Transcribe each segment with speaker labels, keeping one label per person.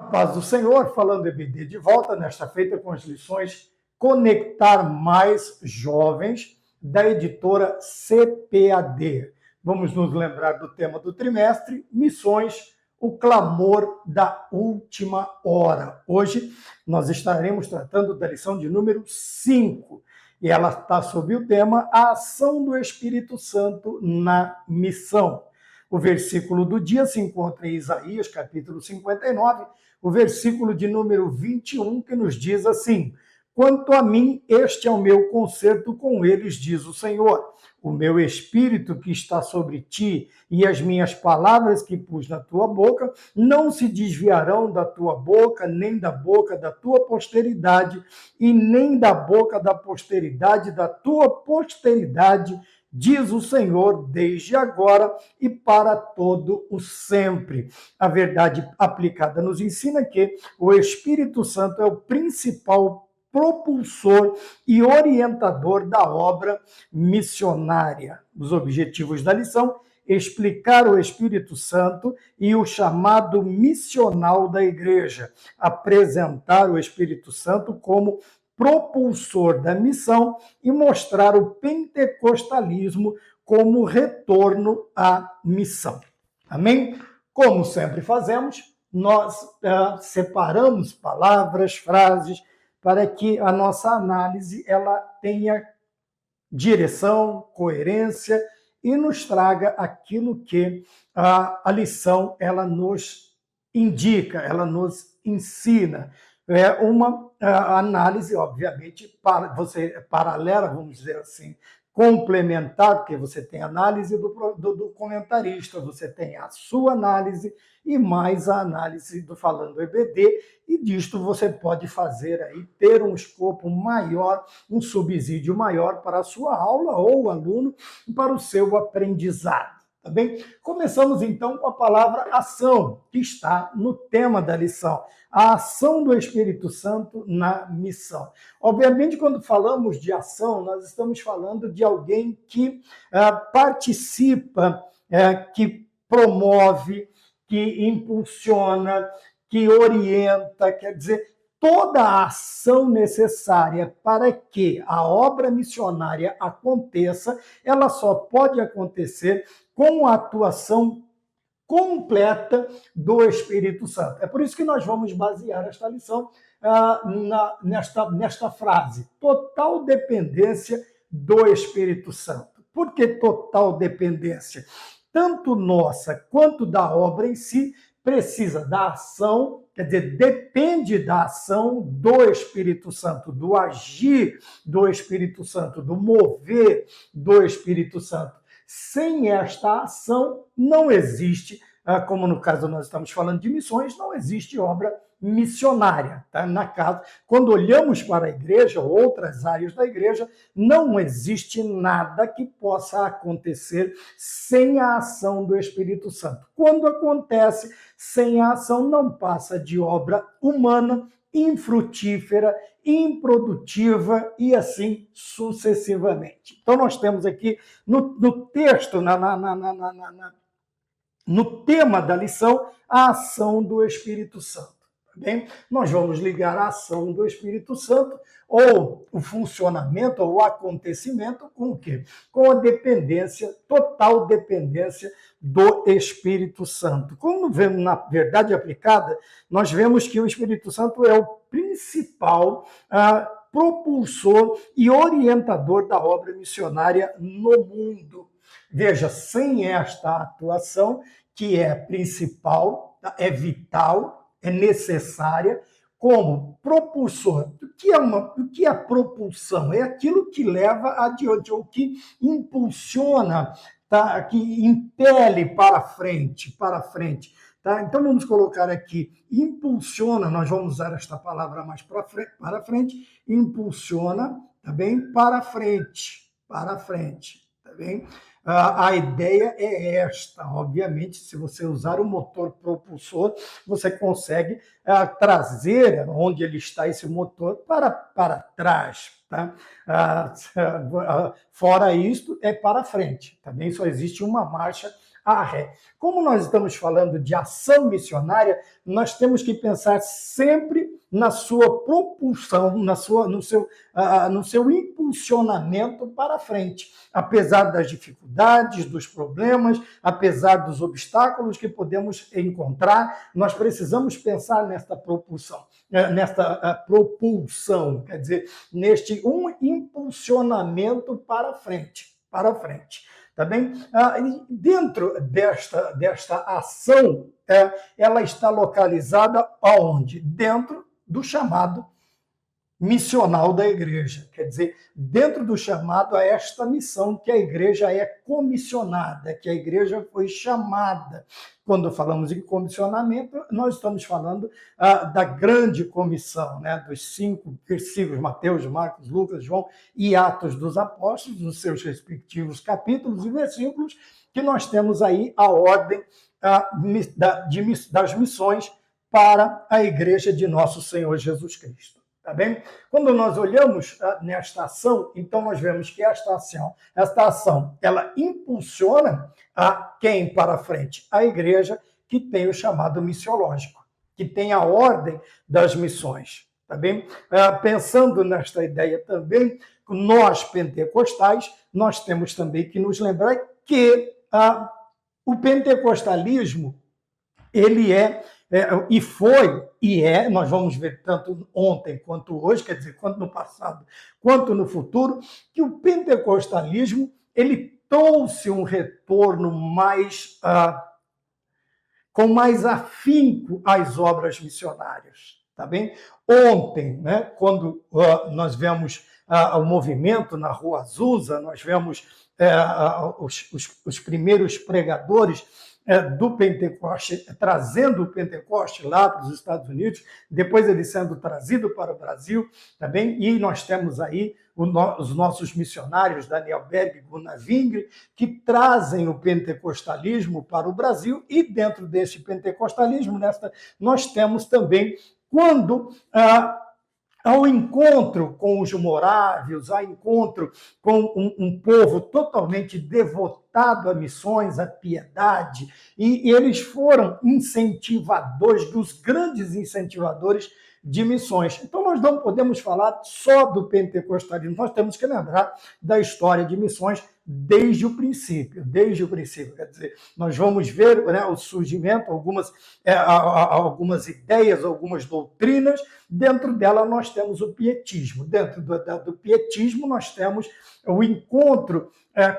Speaker 1: Paz do Senhor, falando EBD de volta nesta feita com as lições Conectar Mais Jovens, da editora CPAD. Vamos nos lembrar do tema do trimestre, missões, o clamor da última hora. Hoje nós estaremos tratando da lição de número 5, e ela está sob o tema A Ação do Espírito Santo na Missão. O versículo do dia se encontra em Isaías, capítulo 59, o versículo de número 21, que nos diz assim: quanto a mim, este é o meu concerto com eles, diz o Senhor. O meu espírito que está sobre ti e as minhas palavras que pus na tua boca não se desviarão da tua boca, nem da boca da tua posteridade, e nem da boca da posteridade da tua posteridade, diz o Senhor, desde agora e para todo o sempre. A verdade aplicada nos ensina que o Espírito Santo é o principal propulsor e orientador da obra missionária. Os objetivos da lição: explicar o Espírito Santo e o chamado missional da igreja, apresentar o Espírito Santo como propulsor da missão e mostrar o pentecostalismo como retorno à missão. Amém? Como sempre fazemos, nós separamos palavras, frases, para que a nossa análise ela tenha direção, coerência e nos traga aquilo que a lição ela nos indica, ela nos ensina. É uma análise, obviamente, paralela, vamos dizer assim, complementar, porque você tem a análise do comentarista, você tem a sua análise e mais a análise do Falando EBD, e disto você pode fazer aí, ter um escopo maior, um subsídio maior para a sua aula ou o aluno, para o seu aprendizado. Tá bem? Começamos então com a palavra ação, que está no tema da lição. A ação do Espírito Santo na missão. Obviamente, quando falamos de ação, nós estamos falando de alguém que participa, que promove, que impulsiona, que orienta, quer dizer, toda a ação necessária para que a obra missionária aconteça, ela só pode acontecer com a atuação completa do Espírito Santo. É por isso que nós vamos basear esta lição nesta frase: total dependência do Espírito Santo. Por que total dependência? Tanto nossa quanto da obra em si precisa da ação, quer dizer, depende da ação do Espírito Santo, do agir do Espírito Santo, do mover do Espírito Santo. Sem esta ação, não existe, como no caso nós estamos falando de missões, não existe obra missionária. Tá? Quando olhamos para a igreja, outras áreas da igreja, não existe nada que possa acontecer sem a ação do Espírito Santo. Quando acontece sem a ação, não passa de obra humana, infrutífera, improdutiva e assim sucessivamente. Então, nós temos aqui no texto, no tema da lição, a ação do Espírito Santo. Bem, nós vamos ligar a ação do Espírito Santo ou o funcionamento ou o acontecimento com o quê? Com a dependência, total dependência do Espírito Santo. Quando vemos na verdade aplicada, nós vemos que o Espírito Santo é o principal propulsor e orientador da obra missionária no mundo. Veja, sem esta atuação, que é principal, é vital, é necessária, como propulsor. O que é propulsão? É aquilo que leva adiante, ou que impulsiona, tá? Que impele para frente. Tá? Então, vamos colocar aqui, impulsiona, nós vamos usar esta palavra mais para frente, impulsiona, tá bem? Para frente, tá bem? A ideia é esta, obviamente, se você usar o motor propulsor, você consegue trazer onde ele está esse motor para trás. Tá? Fora isto, é para frente, também só existe uma marcha arre. Como nós estamos falando de ação missionária, nós temos que pensar sempre na sua propulsão, no seu impulsionamento para frente. Apesar das dificuldades, dos problemas, apesar dos obstáculos que podemos encontrar, nós precisamos pensar nesta propulsão, quer dizer, neste impulsionamento para frente, tá bem? Dentro desta ação, ela está localizada aonde? Dentro do chamado missional da igreja, quer dizer, dentro do chamado a esta missão que a igreja é comissionada, que a igreja foi chamada. Quando falamos em comissionamento, nós estamos falando da grande comissão, né, dos 5 versículos, Mateus, Marcos, Lucas, João e Atos dos Apóstolos, nos seus respectivos capítulos e versículos, que nós temos aí a ordem das missões para a igreja de nosso Senhor Jesus Cristo. Tá bem? Quando nós olhamos nesta ação, então nós vemos que esta ação, ela impulsiona a quem para frente? A igreja que tem o chamado missiológico, que tem a ordem das missões. Tá bem? Pensando nesta ideia também, nós pentecostais, nós temos também que nos lembrar que o pentecostalismo, ele e foi, e nós vamos ver tanto ontem quanto hoje, quer dizer, quanto no passado, quanto no futuro, que o pentecostalismo, ele trouxe um retorno com mais afinco às obras missionárias, tá bem? Ontem, né, quando nós vemos o movimento na Rua Azusa, nós vemos os primeiros pregadores do Pentecoste, trazendo o Pentecoste lá para os Estados Unidos, depois ele sendo trazido para o Brasil, tá bem? E nós temos aí os nossos missionários, Daniel Berg e Gunnar Wingre, que trazem o pentecostalismo para o Brasil, e dentro desse pentecostalismo, nós temos também, quando ao encontro com os morávios, ao encontro com um povo totalmente devotado a missões, a piedade, e eles foram incentivadores, dos grandes incentivadores de missões. Então, nós não podemos falar só do pentecostalismo, nós temos que lembrar da história de missões desde o princípio, quer dizer, nós vamos ver, né, o surgimento, algumas ideias, algumas doutrinas, dentro dela nós temos o pietismo, dentro do pietismo nós temos o encontro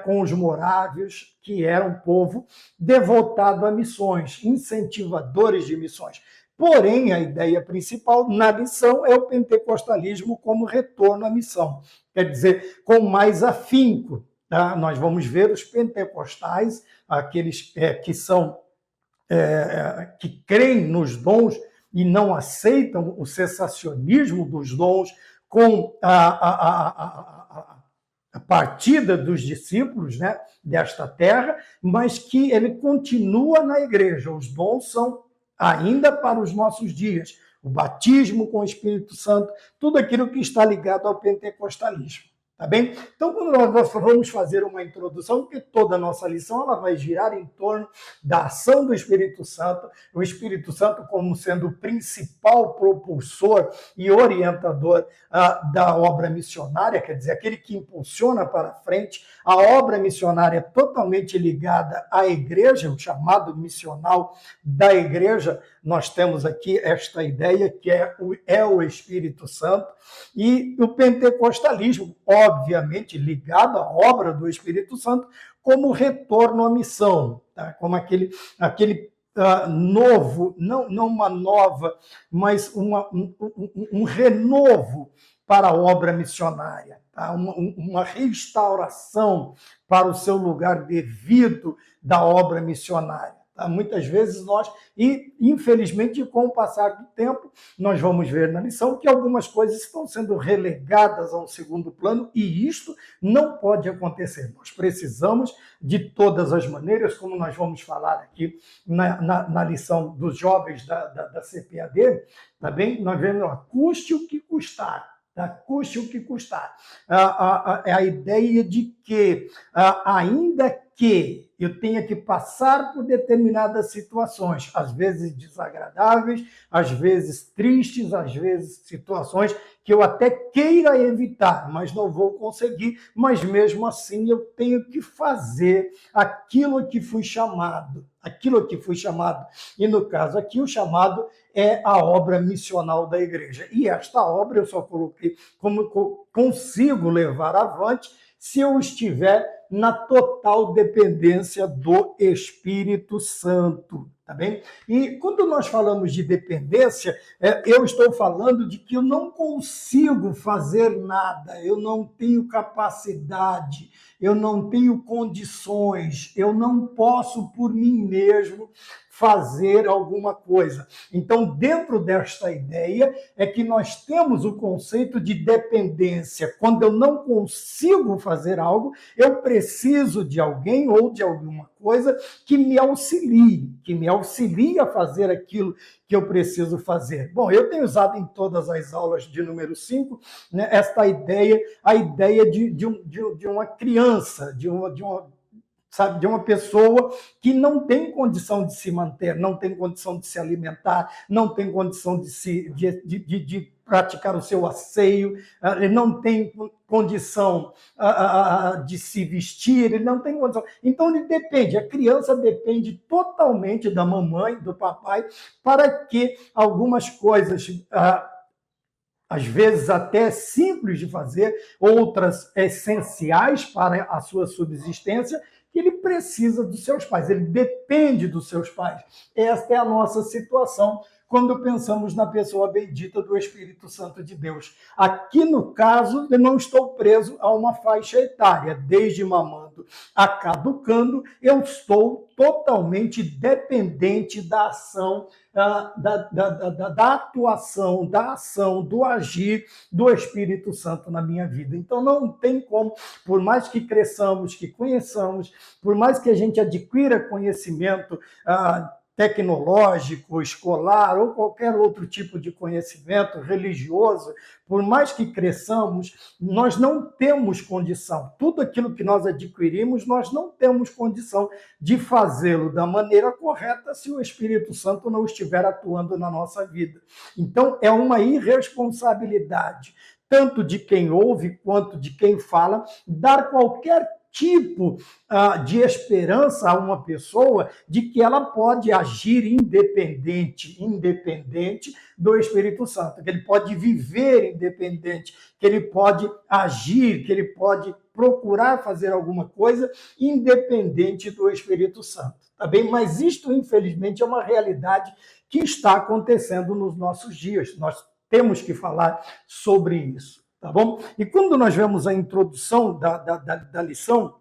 Speaker 1: com os morávios, que era um povo devotado a missões, incentivadores de missões. Porém, a ideia principal na missão é o pentecostalismo como retorno à missão, quer dizer, com mais afinco. Tá? Nós vamos ver os pentecostais, aqueles que creem nos dons e não aceitam o cessacionismo dos dons com a partida dos discípulos, né, desta terra, mas que ele continua na igreja. Os dons são ainda para os nossos dias. O batismo com o Espírito Santo, tudo aquilo que está ligado ao pentecostalismo. Tá bem? Então, quando nós vamos fazer uma introdução, porque toda a nossa lição ela vai girar em torno da ação do Espírito Santo, o Espírito Santo como sendo o principal propulsor e orientador da obra missionária, quer dizer, aquele que impulsiona para frente. A obra missionária é totalmente ligada à igreja, o chamado missional da igreja. Nós temos aqui esta ideia que é o Espírito Santo, e o pentecostalismo, obviamente, ligado à obra do Espírito Santo, como retorno à missão, tá? Como aquele novo, não uma nova, mas um renovo para a obra missionária, tá? Uma restauração para o seu lugar devido da obra missionária. Muitas vezes e infelizmente com o passar do tempo, nós vamos ver na lição que algumas coisas estão sendo relegadas a um segundo plano, e isto não pode acontecer. Nós precisamos, de todas as maneiras, como nós vamos falar aqui na lição dos jovens da CPAD, tá bem? Nós vemos, custe o que custar. Tá? Custe o que custar. É a ideia de que, ainda que eu tenha que passar por determinadas situações, às vezes desagradáveis, às vezes tristes, às vezes situações que eu até queira evitar, mas não vou conseguir, mas mesmo assim eu tenho que fazer aquilo que fui chamado, E no caso aqui o chamado é a obra missional da igreja. E esta obra eu só coloquei como consigo levar avante se eu estiver na total dependência do Espírito Santo, tá bem? E quando nós falamos de dependência, eu estou falando de que eu não consigo fazer nada, eu não tenho capacidade, eu não tenho condições, eu não posso por mim mesmo fazer alguma coisa. Então, dentro desta ideia, é que nós temos o conceito de dependência. Quando eu não consigo fazer algo, eu preciso de alguém ou de alguma coisa que me auxilie a fazer aquilo que eu preciso fazer. Bom, eu tenho usado em todas as aulas de número 5, né, esta ideia, a ideia de uma criança, de uma pessoa que não tem condição de se manter, não tem condição de se alimentar, não tem condição de praticar o seu asseio, ele não tem condição de se vestir, ele não tem condição. Então, ele depende, a criança depende totalmente da mamãe, do papai, para que algumas coisas às vezes até simples de fazer, outras essenciais para a sua subsistência, que ele precisa dos seus pais, ele depende dos seus pais. Esta é a nossa situação quando pensamos na pessoa bendita do Espírito Santo de Deus. Aqui, no caso, eu não estou preso a uma faixa etária, desde mamando a caducando, eu estou totalmente dependente da ação, da atuação, da ação, do agir do Espírito Santo na minha vida. Então não tem como, por mais que cresçamos, que conheçamos, por mais que a gente adquira conhecimento tecnológico, escolar ou qualquer outro tipo de conhecimento religioso, por mais que cresçamos, nós não temos condição. Tudo aquilo que nós adquirimos, nós não temos condição de fazê-lo da maneira correta se o Espírito Santo não estiver atuando na nossa vida. Então, é uma irresponsabilidade, tanto de quem ouve quanto de quem fala, dar qualquer tipo de esperança a uma pessoa de que ela pode agir independente do Espírito Santo, que ele pode viver independente, que ele pode agir, que ele pode procurar fazer alguma coisa independente do Espírito Santo, tá bem? Mas isto, infelizmente, é uma realidade que está acontecendo nos nossos dias. Nós temos que falar sobre isso. Tá bom? E quando nós vemos a introdução da lição,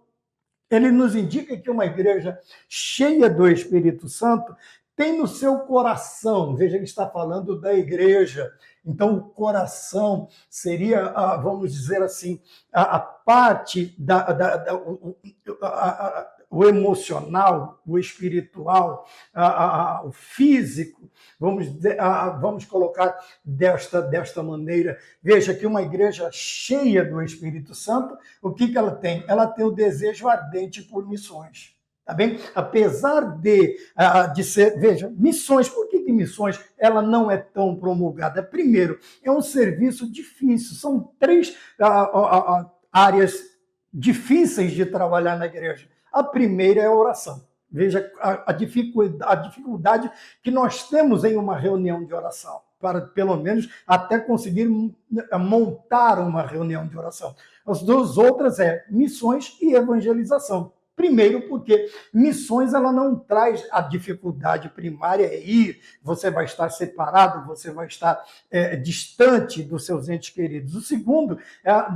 Speaker 1: ele nos indica que uma igreja cheia do Espírito Santo tem no seu coração, veja que está falando da igreja, então o coração seria, vamos dizer assim, a parte o emocional, o espiritual, o físico, vamos colocar desta maneira. Veja que uma igreja cheia do Espírito Santo, o que ela tem? Ela tem o desejo ardente por missões. Tá bem? Apesar de ser, veja, missões, por que missões ela não é tão promulgada? Primeiro, é um serviço difícil, são 3 áreas difíceis de trabalhar na igreja. A primeira é a oração. Veja a dificuldade que nós temos em uma reunião de oração, para pelo menos até conseguir montar uma reunião de oração. As duas outras é missões e evangelização. Primeiro, porque missões ela não traz a dificuldade primária, é ir, você vai estar separado, você vai estar distante dos seus entes queridos. O segundo,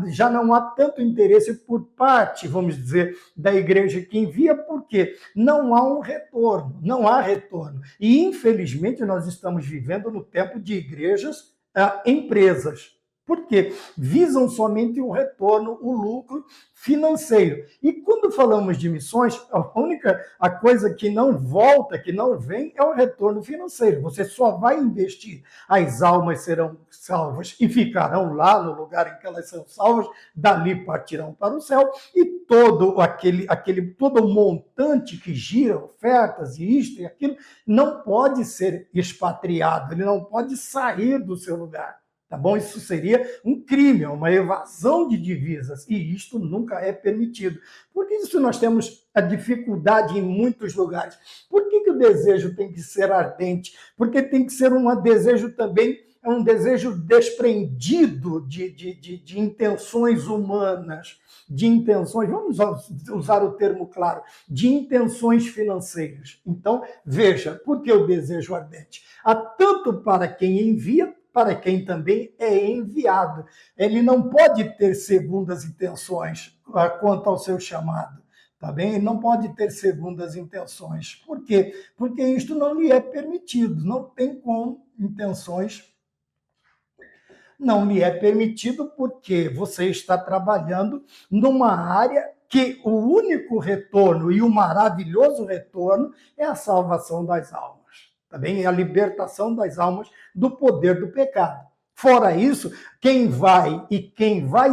Speaker 1: já não há tanto interesse por parte, vamos dizer, da igreja que envia, porque não há um retorno, não há retorno. E, infelizmente, nós estamos vivendo no tempo de igrejas empresas. Porque visam somente o retorno, o lucro financeiro. E quando falamos de missões, a coisa que não volta, que não vem, é o retorno financeiro. Você só vai investir, as almas serão salvas e ficarão lá no lugar em que elas são salvas, dali partirão para o céu, e todo o montante que gira, ofertas e isto e aquilo, não pode ser expatriado, ele não pode sair do seu lugar. Tá bom? Isso seria um crime, uma evasão de divisas, e isto nunca é permitido. Por isso nós temos a dificuldade em muitos lugares. Por que o desejo tem que ser ardente? Porque tem que ser um desejo também, um desejo desprendido de intenções humanas, de intenções, vamos usar o termo claro, de intenções financeiras. Então, veja, por que o desejo ardente? Há tanto para quem envia, para quem também é enviado. Ele não pode ter segundas intenções quanto ao seu chamado, tá bem? Ele não pode ter segundas intenções. Por quê? Porque isto não lhe é permitido, não tem como intenções, não lhe é permitido porque você está trabalhando numa área que o único retorno e o maravilhoso retorno é a salvação das almas. Tá bem? É a libertação das almas do poder do pecado. Fora isso, quem vai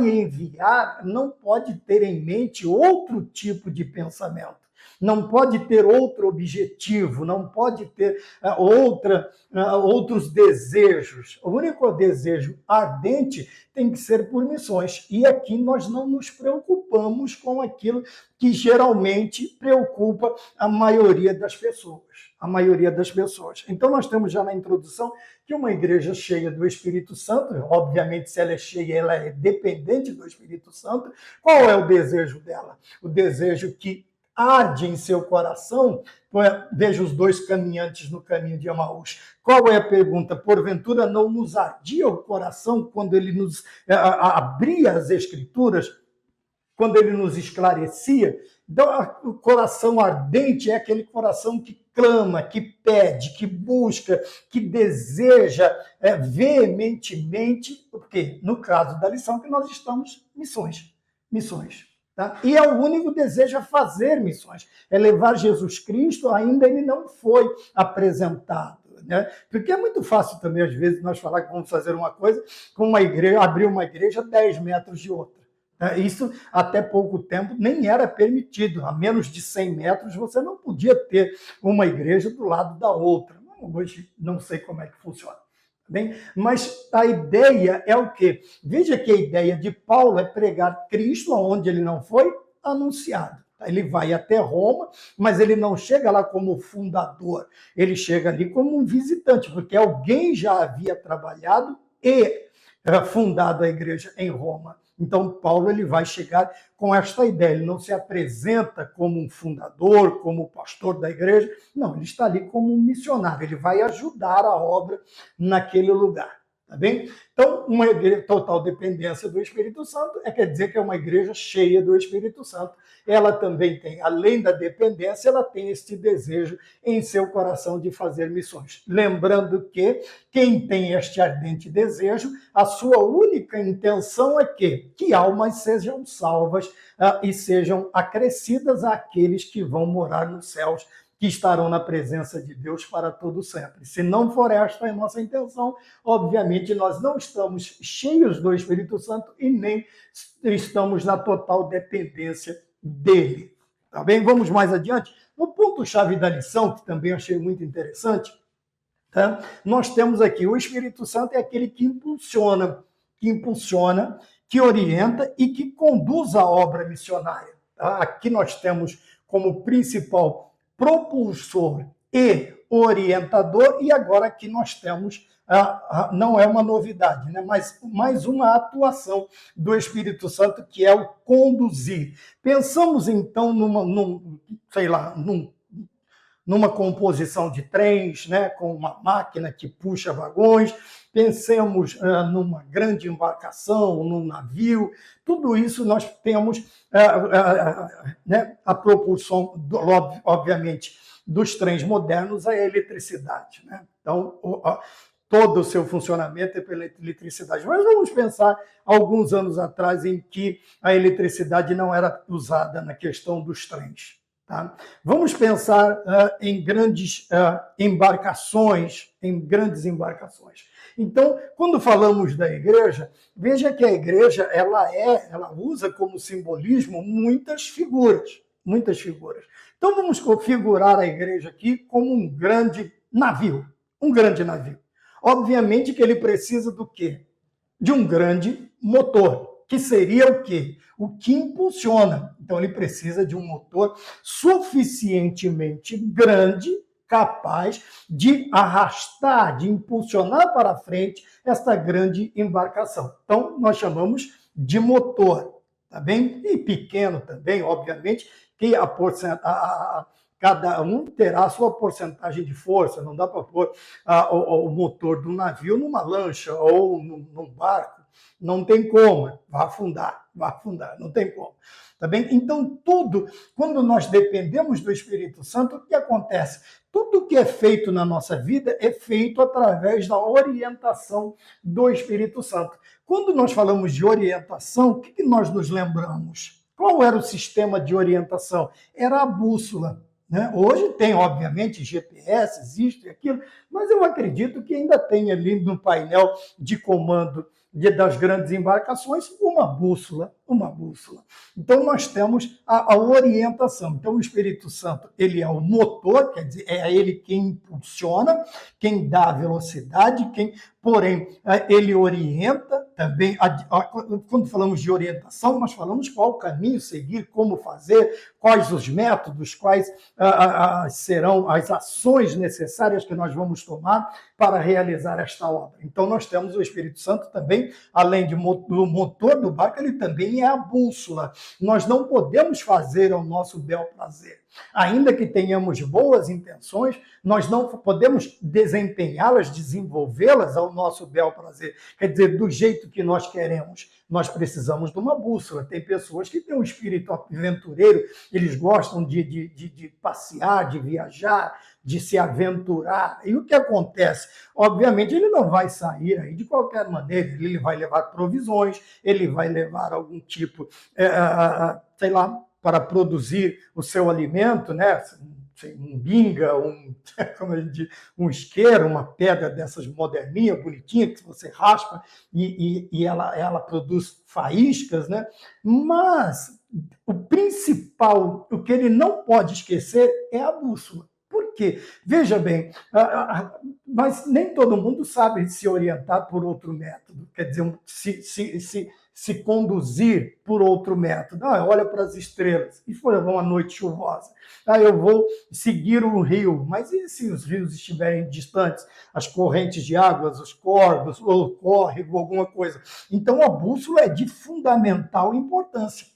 Speaker 1: enviar não pode ter em mente outro tipo de pensamento, não pode ter outro objetivo, não pode ter outros desejos. O único desejo ardente tem que ser por missões. E aqui nós não nos preocupamos com aquilo que geralmente preocupa a maioria das pessoas. A maioria das pessoas. Então, nós temos já na introdução que uma igreja cheia do Espírito Santo, obviamente, se ela é cheia, ela é dependente do Espírito Santo. Qual é o desejo dela? O desejo que arde em seu coração. Veja os dois caminhantes no caminho de Emaús. Qual é a pergunta? Porventura não nos ardia o coração quando ele nos abria as Escrituras, quando ele nos esclarecia? Então, o coração ardente é aquele coração que clama, que pede, que busca, que deseja veementemente, porque no caso da lição que nós estamos, missões. Tá? E é o único desejo a fazer missões, é levar Jesus Cristo, ainda ele não foi apresentado. Né? Porque é muito fácil também, às vezes, nós falar que vamos fazer uma coisa com uma igreja, abrir uma igreja a 10 metros de outra. Isso, até pouco tempo, nem era permitido. A menos de 100 metros, você não podia ter uma igreja do lado da outra. Hoje, não sei como é que funciona. Bem, mas a ideia é o quê? Veja que a ideia de Paulo é pregar Cristo onde ele não foi anunciado. Ele vai até Roma, mas ele não chega lá como fundador. Ele chega ali como um visitante, porque alguém já havia trabalhado e fundado a igreja em Roma. Então, Paulo ele vai chegar com esta ideia. Ele não se apresenta como um fundador, como pastor da igreja. Não, ele está ali como um missionário. Ele vai ajudar a obra naquele lugar. Tá bem? Então, uma igreja, total dependência do Espírito Santo quer dizer que é uma igreja cheia do Espírito Santo. Ela também tem, além da dependência, ela tem este desejo em seu coração de fazer missões. Lembrando que quem tem este ardente desejo, a sua única intenção é que almas sejam salvas e sejam acrescidas àqueles que vão morar nos céus, que estarão na presença de Deus para todo sempre. Se não for esta a nossa intenção, obviamente nós não estamos cheios do Espírito Santo e nem estamos na total dependência dele. Tá bem? Vamos mais adiante. No ponto-chave da lição, que também achei muito interessante, tá? Nós temos aqui o Espírito Santo é aquele que impulsiona, que orienta e que conduz a obra missionária. Tá? Aqui nós temos como principal propulsor e orientador, e agora aqui nós temos, não é uma novidade, né? Mas mais uma atuação do Espírito Santo, que é o conduzir. Pensamos então numa composição de trens, né, com uma máquina que puxa vagões, pensemos numa grande embarcação, num navio, tudo isso nós temos né, a propulsão, obviamente, dos trens modernos, a eletricidade. Né? Então, todo o seu funcionamento é pela eletricidade. Mas vamos pensar alguns anos atrás em que a eletricidade não era usada na questão dos trens. Tá? Vamos pensar em grandes embarcações, Então, quando falamos da igreja, veja que a igreja ela usa como simbolismo muitas figuras. Então, vamos configurar a igreja aqui como um grande navio. Obviamente que ele precisa do quê? De um grande motor, que seria o quê? O que impulsiona. Então, ele precisa de um motor suficientemente grande, capaz de arrastar, de impulsionar para frente esta grande embarcação. Então, nós chamamos de motor, tá bem? E pequeno também, obviamente, que cada um terá a sua porcentagem de força. Não dá para pôr o motor do navio numa lancha ou num barco. Não tem como, vai afundar, não tem como. Tá bem? Então, tudo, quando nós dependemos do Espírito Santo, o que acontece? Tudo que é feito na nossa vida é feito através da orientação do Espírito Santo. Quando nós falamos de orientação, o que nós nos lembramos? Qual era o sistema de orientação? Era a bússola. Né? Hoje tem, obviamente, GPS, existe aquilo, mas eu acredito que ainda tem ali no painel de comando das grandes embarcações uma bússola. Então, nós temos a orientação. Então, o Espírito Santo, ele é o motor, quer dizer, é ele quem impulsiona, quem dá a velocidade, porém, ele orienta também. Quando falamos de orientação, nós falamos qual caminho seguir, como fazer, quais os métodos, quais serão as ações necessárias que nós vamos tomar para realizar esta obra. Então, nós temos o Espírito Santo também, além do motor do barco, ele também é a bússola. Nós não podemos fazer ao nosso bel prazer. Ainda que tenhamos boas intenções, nós não podemos desempenhá-las, desenvolvê-las ao nosso bel prazer. Quer dizer, do jeito que nós queremos. Nós precisamos de uma bússola. Tem pessoas que têm um espírito aventureiro, eles gostam de passear, de viajar, de se aventurar. E o que acontece? Obviamente, ele não vai sair aí de qualquer maneira. Ele vai levar provisões, ele vai levar algum tipo, sei lá, para produzir o seu alimento, né? Um binga, como a gente diz, um isqueiro, uma pedra dessas moderninhas, bonitinha, que você raspa e ela produz faíscas, né? Mas o principal, o que ele não pode esquecer é a bússola. Por quê? Veja bem, mas nem todo mundo sabe se orientar por outro método. Quer dizer, se conduzir por outro método. Olha para as estrelas. E foi uma noite chuvosa. Eu vou seguir o rio. Mas e se os rios estiverem distantes? As correntes de águas, os corvos, ou o córrego, alguma coisa. Então, a bússola é de fundamental importância.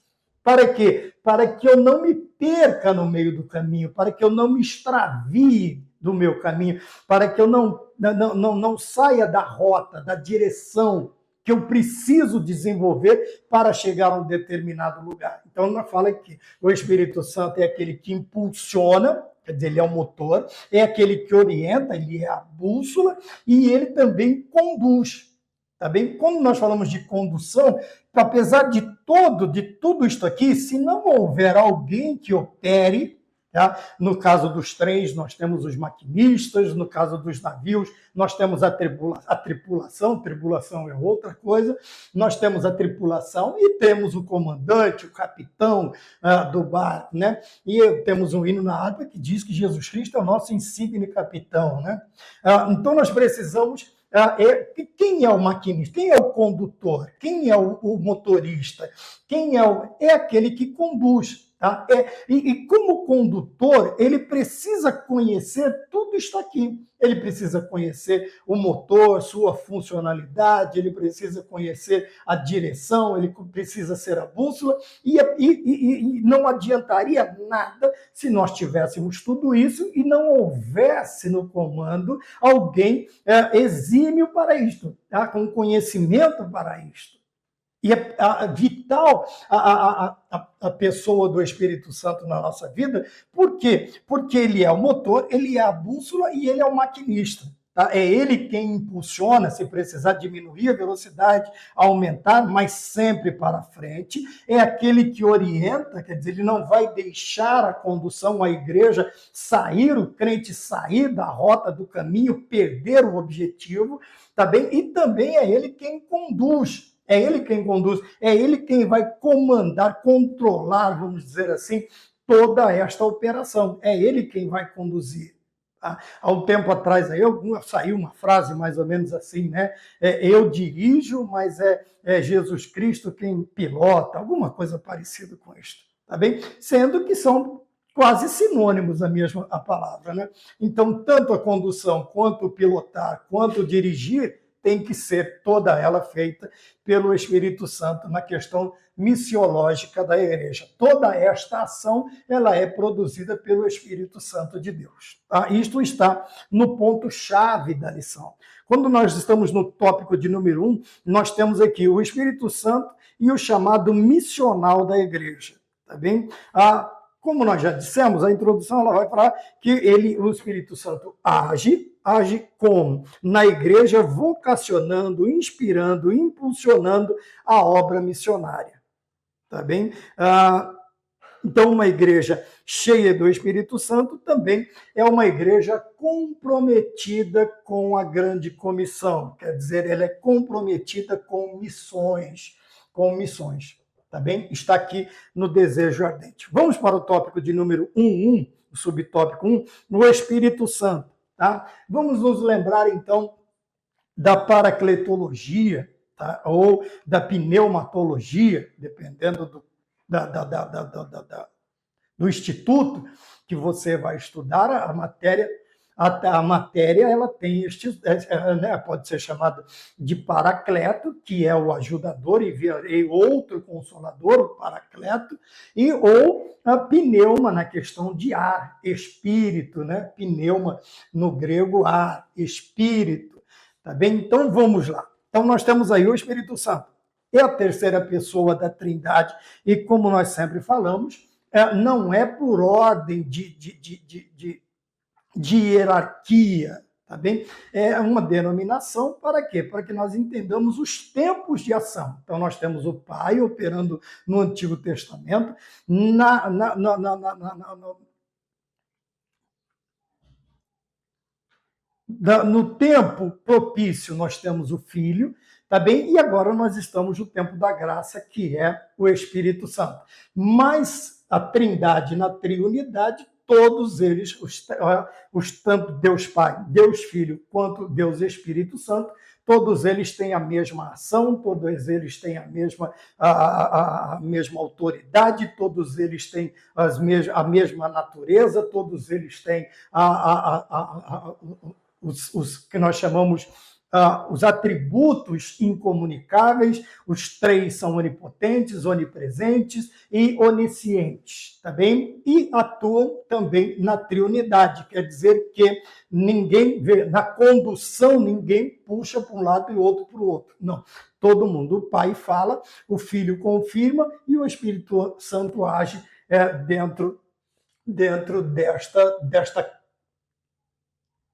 Speaker 1: Para quê? Para que eu não me perca no meio do caminho, para que eu não me extravie do meu caminho, para que eu não saia da rota, da direção que eu preciso desenvolver para chegar a um determinado lugar. Então, nós falamos que o Espírito Santo é aquele que impulsiona, quer dizer, ele é o motor, é aquele que orienta, ele é a bússola, e ele também conduz. Tá bem? Quando nós falamos de condução, apesar de tudo isto aqui, se não houver alguém que opere, tá? No caso dos trens, nós temos os maquinistas, no caso dos navios, nós temos a tripulação é outra coisa, nós temos a tripulação e temos o comandante, o capitão do barco, né? E temos um hino na harpa que diz que Jesus Cristo é o nosso insigne capitão, né? Então nós precisamos. Quem é o maquinista? Quem é o condutor? Quem é o motorista? Quem é aquele que conduz? Tá? E como condutor, ele precisa conhecer tudo isso aqui. Ele precisa conhecer o motor, sua funcionalidade, ele precisa conhecer a direção, ele precisa ser a bússola, e não adiantaria nada se nós tivéssemos tudo isso e não houvesse no comando alguém exímio para isto, tá? Com conhecimento para isto. E é vital a pessoa do Espírito Santo na nossa vida. Por quê? Porque ele é o motor, ele é a bússola e ele é o maquinista. Tá? É ele quem impulsiona, se precisar diminuir a velocidade, aumentar, mas sempre para frente. É aquele que orienta, quer dizer, ele não vai deixar a condução, a igreja sair, o crente sair da rota do caminho, perder o objetivo, tá bem? E também é ele quem conduz. É ele quem conduz, é ele quem vai comandar, controlar, vamos dizer assim, toda esta operação. É ele quem vai conduzir. Há um tempo atrás aí saiu uma frase mais ou menos assim, né? Eu dirijo, mas é Jesus Cristo quem pilota, alguma coisa parecida com isto, tá bem? Sendo que são quase sinônimos a palavra, né? Então, tanto a condução, quanto o pilotar, quanto o dirigir, tem que ser toda ela feita pelo Espírito Santo na questão missiológica da igreja. Toda esta ação ela é produzida pelo Espírito Santo de Deus. Tá? Isto está no ponto-chave da lição. Quando nós estamos no tópico de número 1, nós temos aqui o Espírito Santo e o chamado missional da igreja. Tá bem? Como nós já dissemos, a introdução ela vai falar que o Espírito Santo age como? Na igreja, vocacionando, inspirando, impulsionando a obra missionária. Tá bem? Então, uma igreja cheia do Espírito Santo também é uma igreja comprometida com a grande comissão. Quer dizer, ela é comprometida com missões. Tá bem? Está aqui no desejo ardente. Vamos para o tópico de número 1, o subtópico 1, no Espírito Santo. Tá? Vamos nos lembrar, então, da paracletologia, tá? Ou da pneumatologia, dependendo do instituto que você vai estudar, a matéria ela tem pode ser chamada de paracleto, que é o ajudador, e enviarei outro consolador, o paracleto, ou a pneuma, na questão de ar, espírito, né? Pneuma no grego, ar, espírito. Tá bem? Então vamos lá. Então nós temos aí o Espírito Santo. É a terceira pessoa da Trindade, e como nós sempre falamos, não é por ordem de hierarquia, tá bem? É uma denominação para quê? Para que nós entendamos os tempos de ação. Então, nós temos o Pai operando no Antigo Testamento, no tempo propício nós temos o Filho, tá bem? E agora nós estamos no tempo da graça, que é o Espírito Santo. Mas a Trindade na triunidade, todos eles, tanto Deus Pai, Deus Filho, quanto Deus Espírito Santo, todos eles têm a mesma ação, todos eles têm a mesma autoridade, todos eles têm a mesma natureza, todos eles têm os que nós chamamos os atributos incomunicáveis. Os três são onipotentes, onipresentes e oniscientes, tá bem? E atuam também na triunidade, quer dizer que ninguém vê, na condução ninguém puxa para um lado e outro para o outro. Não, todo mundo, o Pai fala, o Filho confirma e o Espírito Santo age dentro desta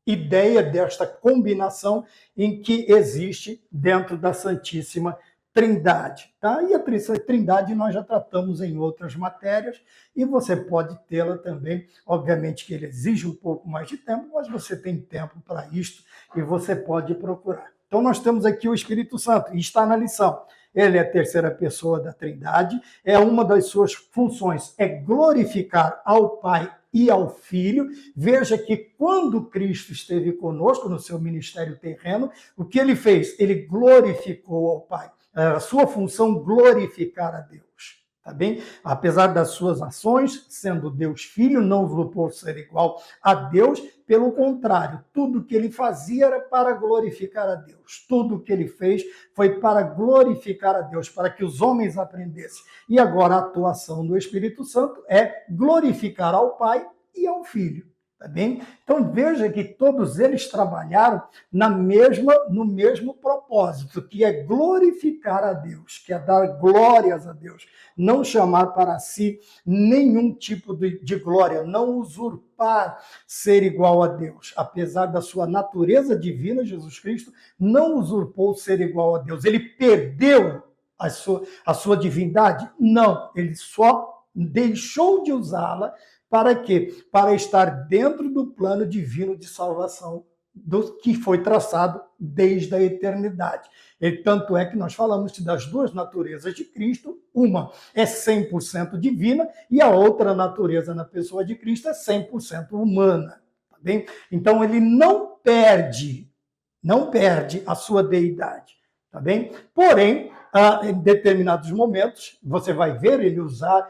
Speaker 1: ideia, desta combinação em que existe dentro da Santíssima Trindade. Tá? E a Trindade nós já tratamos em outras matérias, e você pode tê-la também. Obviamente que ele exige um pouco mais de tempo, mas você tem tempo para isto e você pode procurar. Então nós temos aqui o Espírito Santo, e está na lição. Ele é a terceira pessoa da Trindade, uma das suas funções é glorificar ao Pai e ao Filho. Veja que quando Cristo esteve conosco no seu ministério terreno, o que ele fez? Ele glorificou ao Pai. A sua função, glorificar a Deus. Tá bem? Apesar das suas ações, sendo Deus Filho, não por ser igual a Deus, pelo contrário, tudo que ele fazia era para glorificar a Deus. Tudo que ele fez foi para glorificar a Deus, para que os homens aprendessem. E agora a atuação do Espírito Santo é glorificar ao Pai e ao Filho. Tá bem? Então veja que todos eles trabalharam no mesmo propósito, que é glorificar a Deus, que é dar glórias a Deus, não chamar para si nenhum tipo de glória, não usurpar ser igual a Deus. Apesar da sua natureza divina, Jesus Cristo não usurpou ser igual a Deus. Ele perdeu a sua divindade? Não, ele só deixou de usá-la. Para quê? Para estar dentro do plano divino de salvação que foi traçado desde a eternidade. E tanto é que nós falamos das duas naturezas de Cristo, uma é 100% divina e a outra natureza na pessoa de Cristo é 100% humana. Tá bem? Então ele não perde a sua deidade. Tá bem? Porém, em determinados momentos, você vai ver ele usar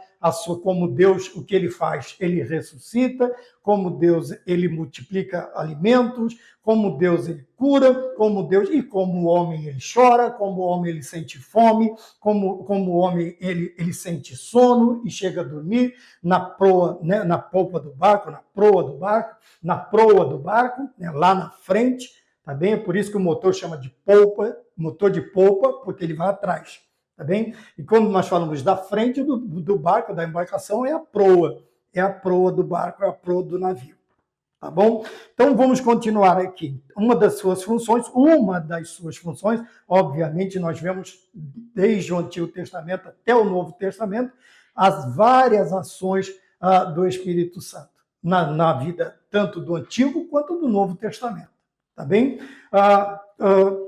Speaker 1: como Deus, o que ele faz? Ele ressuscita, como Deus, ele multiplica alimentos, como Deus, ele cura, como Deus, e como o homem, ele chora, como o homem, ele sente fome, como o homem, ele sente sono e chega a dormir na proa, né, na polpa do barco, na proa do barco, né, lá na frente. Tá bem? É por isso que o motor chama de polpa, motor de polpa, porque ele vai atrás. Tá bem? E quando nós falamos da frente do barco, da embarcação, é a proa. É a proa do barco, é a proa do navio. Tá bom? Então vamos continuar aqui. Uma das suas funções, obviamente, nós vemos desde o Antigo Testamento até o Novo Testamento, as várias ações do Espírito Santo na vida tanto do Antigo quanto do Novo Testamento. Tá bem?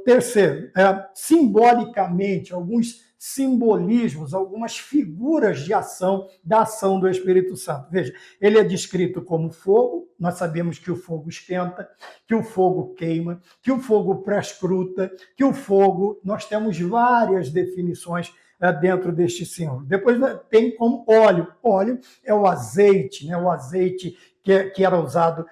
Speaker 1: Terceiro, simbolicamente, alguns simbolismos, algumas figuras de ação, da ação do Espírito Santo. Veja, ele é descrito como fogo, nós sabemos que o fogo esquenta, que o fogo queima, que o fogo prescruta, que o fogo, nós temos várias definições dentro deste símbolo. Depois tem como óleo. Óleo é o azeite, né? O azeite que era usado,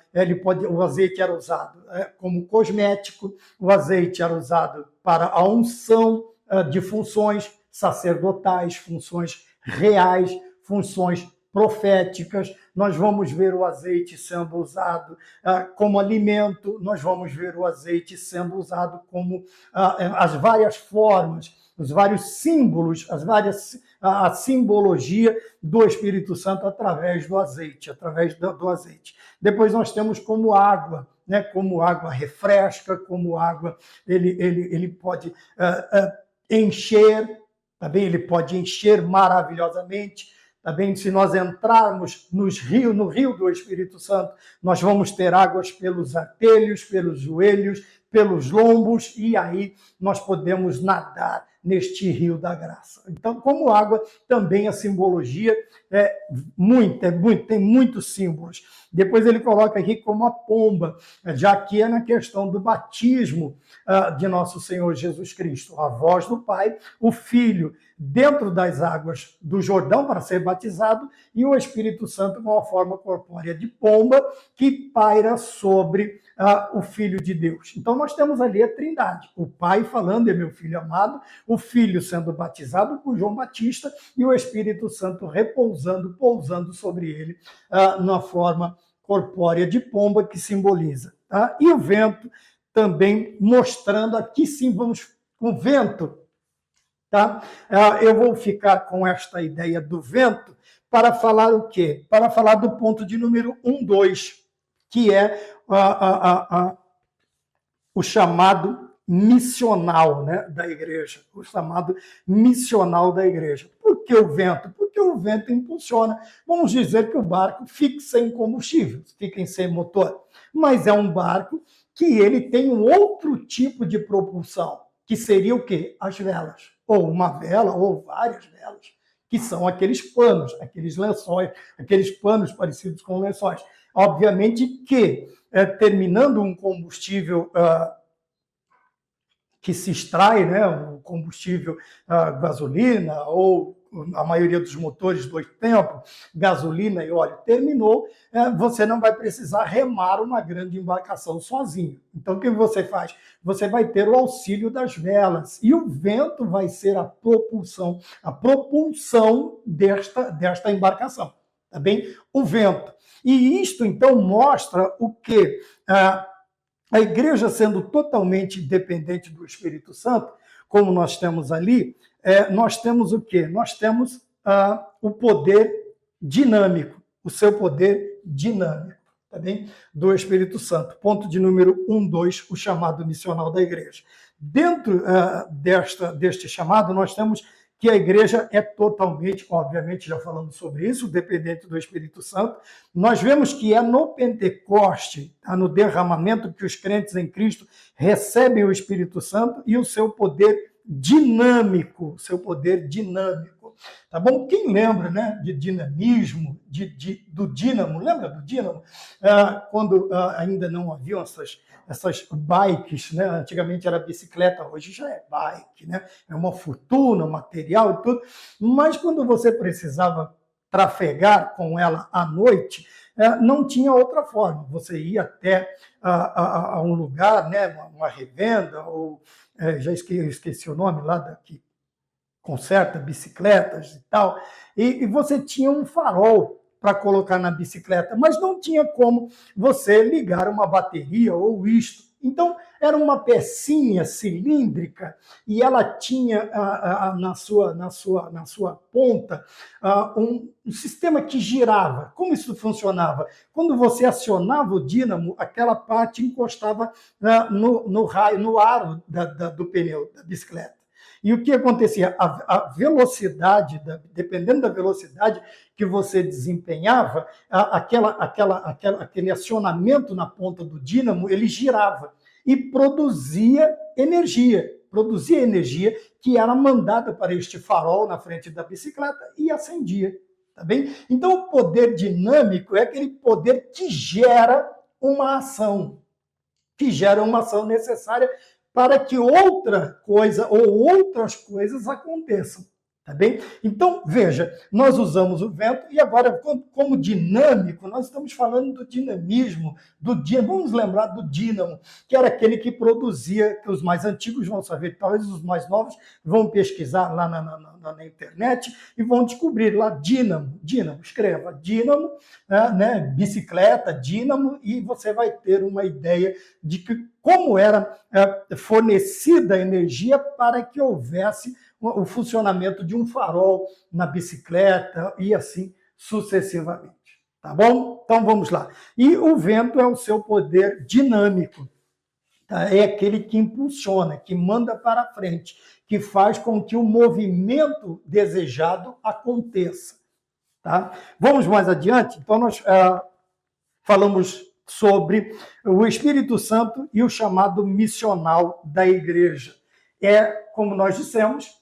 Speaker 1: o azeite era usado como cosmético, o azeite era usado para a unção de funções sacerdotais, funções reais, funções proféticas. Nós vamos ver o azeite sendo usado como alimento, nós vamos ver o azeite sendo usado como as várias formas, os vários símbolos, a simbologia do Espírito Santo através do azeite, Depois nós temos como água, né? Como água refresca, como água ele pode encher, tá bem? Ele pode encher maravilhosamente. Tá bem? Se nós entrarmos no rio do Espírito Santo, nós vamos ter águas pelos artelhos, pelos joelhos, pelos lombos, e aí nós podemos nadar neste rio da graça. Então, como água, também a simbologia tem muitos símbolos. Depois ele coloca aqui como a pomba, já que é na questão do batismo de nosso Senhor Jesus Cristo. A voz do Pai, o Filho dentro das águas do Jordão para ser batizado, e o Espírito Santo com a forma corpórea de pomba que paira sobre o Filho de Deus. Então nós temos ali a Trindade, o Pai falando, é meu Filho amado, o Filho sendo batizado por João Batista e o Espírito Santo pousando sobre ele na forma corpórea de pomba que simboliza. Tá? E o vento também mostrando aqui sim, o vento. Tá? Eu vou ficar com esta ideia do vento para falar o quê? Para falar do ponto de número 1, 2, que é o chamado missional, né, da igreja. O chamado missional da igreja. Por que o vento? Porque o vento impulsiona. Vamos dizer que o barco fique sem combustível, fique sem motor. Mas é um barco que ele tem um outro tipo de propulsão, que seria o quê? As velas. Ou uma vela, ou várias velas, que são aqueles panos, aqueles lençóis, aqueles panos parecidos com lençóis. Obviamente que, terminando um combustível que se extrai, né, o combustível gasolina, ou a maioria dos motores dois tempos, gasolina e óleo, terminou, você não vai precisar remar uma grande embarcação sozinho. Então, o que você faz? Você vai ter o auxílio das velas, e o vento vai ser a propulsão desta embarcação. tá bem? O vento. E isto, então, mostra o quê? A igreja sendo totalmente dependente do Espírito Santo, como nós temos ali, nós temos o quê? Nós temos o poder dinâmico, o seu poder dinâmico, tá bem? Do Espírito Santo. Ponto de número 1, 2, o chamado missional da igreja. Dentro deste chamado, nós temos que a igreja é totalmente, obviamente, já falamos sobre isso, dependente do Espírito Santo. Nós vemos que é no Pentecoste, no derramamento, que os crentes em Cristo recebem o Espírito Santo e o seu poder dinâmico, tá bom? Quem lembra, né, de dinamismo, do dínamo, lembra do dínamo? Quando ainda não haviam essas bikes, né? Antigamente era bicicleta, hoje já é bike, né? É uma fortuna, material e tudo, mas quando você precisava trafegar com ela à noite, não tinha outra forma. Você ia até a um lugar, né, uma revenda, ou já esqueci o nome lá daqui, conserta bicicletas e tal, e você tinha um farol para colocar na bicicleta, mas não tinha como você ligar uma bateria ou isto. Então, era uma pecinha cilíndrica e ela tinha na sua ponta um sistema que girava. Como isso funcionava? Quando você acionava o dínamo, aquela parte encostava no aro do pneu da bicicleta. E o que acontecia? A velocidade, dependendo da velocidade que você desempenhava, aquele acionamento na ponta do dínamo, ele girava e produzia energia que era mandada para este farol na frente da bicicleta e acendia, tá bem? Então, o poder dinâmico é aquele poder que gera uma ação necessária para que outra coisa ou outras coisas aconteçam, tá bem? Então, veja, nós usamos o vento e agora, como dinâmico, nós estamos falando do dinamismo, vamos lembrar do dínamo, que era aquele que produzia, que os mais antigos vão saber, talvez os mais novos vão pesquisar lá na internet e vão descobrir lá dínamo, escreva dínamo, né, bicicleta, dínamo, e você vai ter uma ideia de que como era fornecida a energia para que houvesse o funcionamento de um farol na bicicleta e assim sucessivamente. Tá bom? Então vamos lá. E o vento é o seu poder dinâmico. Tá? É aquele que impulsiona, que manda para frente, que faz com que o movimento desejado aconteça. Tá? Vamos mais adiante? Então nós falamos sobre o Espírito Santo e o chamado missional da igreja. Como nós dissemos,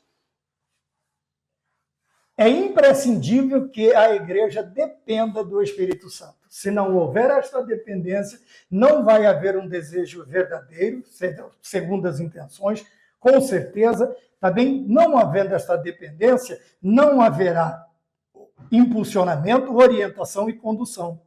Speaker 1: é imprescindível que a igreja dependa do Espírito Santo. Se não houver esta dependência, não vai haver um desejo verdadeiro, segundo as intenções, com certeza. Também, não havendo esta dependência, não haverá impulsionamento, orientação e condução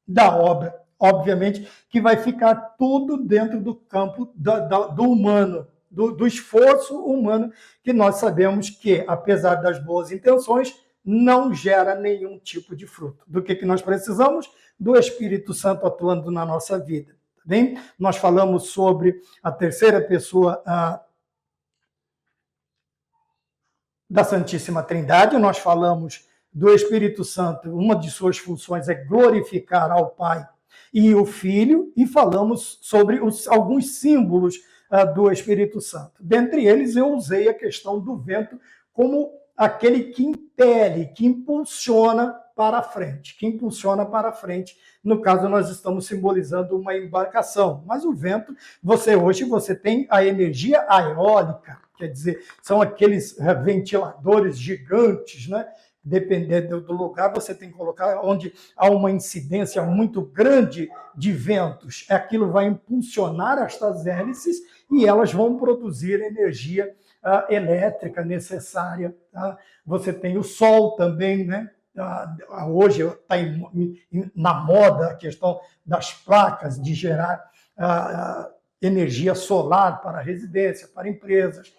Speaker 1: da obra. Obviamente que vai ficar tudo dentro do campo do humano, do esforço humano, que nós sabemos que, apesar das boas intenções, não gera nenhum tipo de fruto. Do que nós precisamos? Do Espírito Santo atuando na nossa vida. Tá bem? Nós falamos sobre a terceira pessoa da Santíssima Trindade, nós falamos do Espírito Santo, uma de suas funções é glorificar ao Pai e o Filho, e falamos sobre alguns símbolos do Espírito Santo. Dentre eles, eu usei a questão do vento como aquele que impele, que impulsiona para frente, No caso, nós estamos simbolizando uma embarcação, mas o vento, hoje você tem a energia eólica, quer dizer, são aqueles ventiladores gigantes, né? Dependendo do lugar, você tem que colocar onde há uma incidência muito grande de ventos. Aquilo vai impulsionar estas hélices e elas vão produzir energia elétrica necessária. Tá? Você tem o sol também, né? Hoje está na moda a questão das placas de gerar energia solar para residência, para empresas.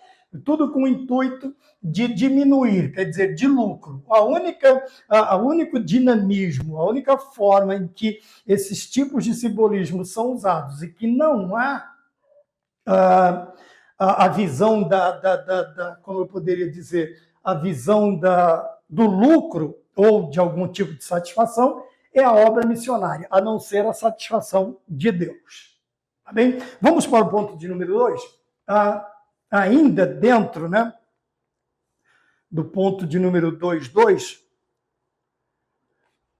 Speaker 1: tudo com o intuito de diminuir, quer dizer, de lucro. O único dinamismo, a única forma em que esses tipos de simbolismo são usados e que não há a visão como eu poderia dizer, a visão do lucro ou de algum tipo de satisfação, é a obra missionária, a não ser a satisfação de Deus. Tá bem? Vamos para o ponto de número 2. Ainda dentro, né, do ponto de número 2.2,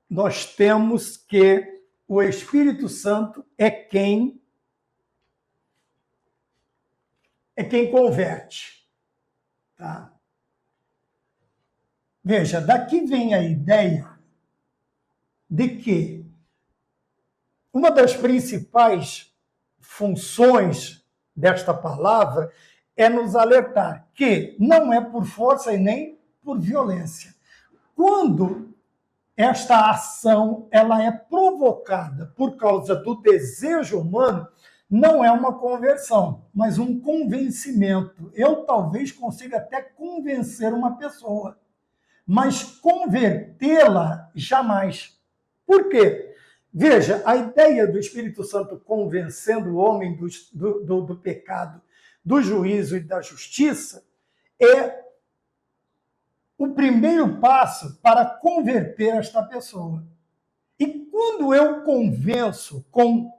Speaker 1: nós temos que o Espírito Santo é quem converte. Tá? Veja, daqui vem a ideia de que uma das principais funções desta palavra é nos alertar que não é por força e nem por violência. Quando esta ação ela é provocada por causa do desejo humano, não é uma conversão, mas um convencimento. Eu talvez consiga até convencer uma pessoa, mas convertê-la jamais. Por quê? Veja, a ideia do Espírito Santo convencendo o homem do pecado, do juízo e da justiça é o primeiro passo para converter esta pessoa. E quando eu convenço com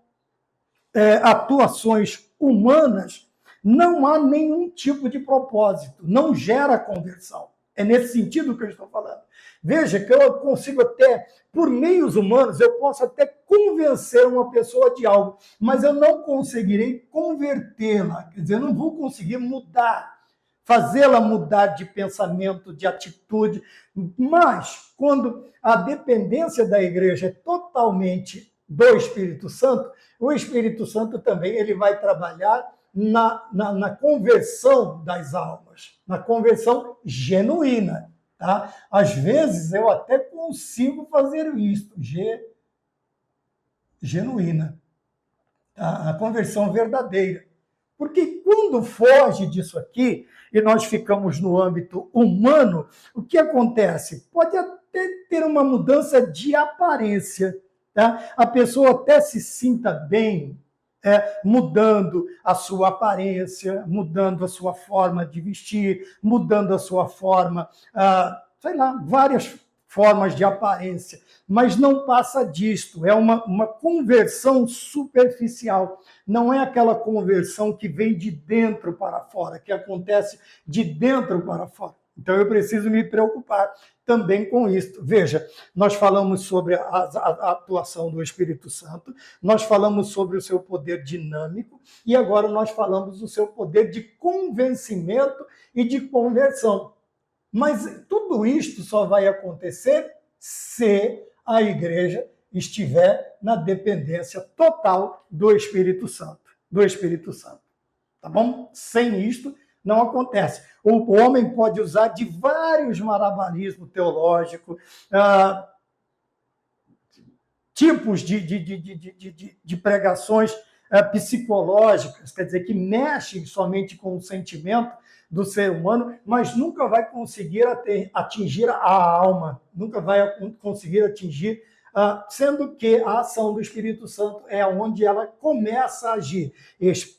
Speaker 1: atuações humanas, não há nenhum tipo de propósito, não gera conversão. É nesse sentido que eu estou falando. Veja que eu consigo até, por meios humanos, eu posso até convencer uma pessoa de algo, mas eu não conseguirei convertê-la, quer dizer, eu não vou conseguir mudar, fazê-la mudar de pensamento, de atitude. Mas, quando a dependência da igreja é totalmente do Espírito Santo, o Espírito Santo também ele vai trabalhar na conversão das almas, na conversão genuína. Tá? Às vezes eu até consigo fazer isso, genuína, tá? A conversão verdadeira. Porque quando foge disso aqui, e nós ficamos no âmbito humano, o que acontece? Pode até ter uma mudança de aparência. Tá? A pessoa até se sinta bem, mudando a sua aparência, mudando a sua forma de vestir, mudando a sua forma, sei lá, várias formas de aparência, mas não passa disto, é uma conversão superficial, não é aquela conversão que vem de dentro para fora, que acontece de dentro para fora. Então eu preciso me preocupar também com isso. Veja, nós falamos sobre a atuação do Espírito Santo, nós falamos sobre o seu poder dinâmico e agora nós falamos do seu poder de convencimento e de conversão. Mas tudo isto só vai acontecer se a igreja estiver na dependência total do Espírito Santo. Do Espírito Santo. Tá bom? Sem isto, não acontece. O homem pode usar de vários malabarismos teológicos, tipos de pregações psicológicas, quer dizer, que mexem somente com o sentimento do ser humano, mas nunca vai conseguir atingir a alma, nunca vai conseguir atingir, sendo que a ação do Espírito Santo é onde ela começa a agir.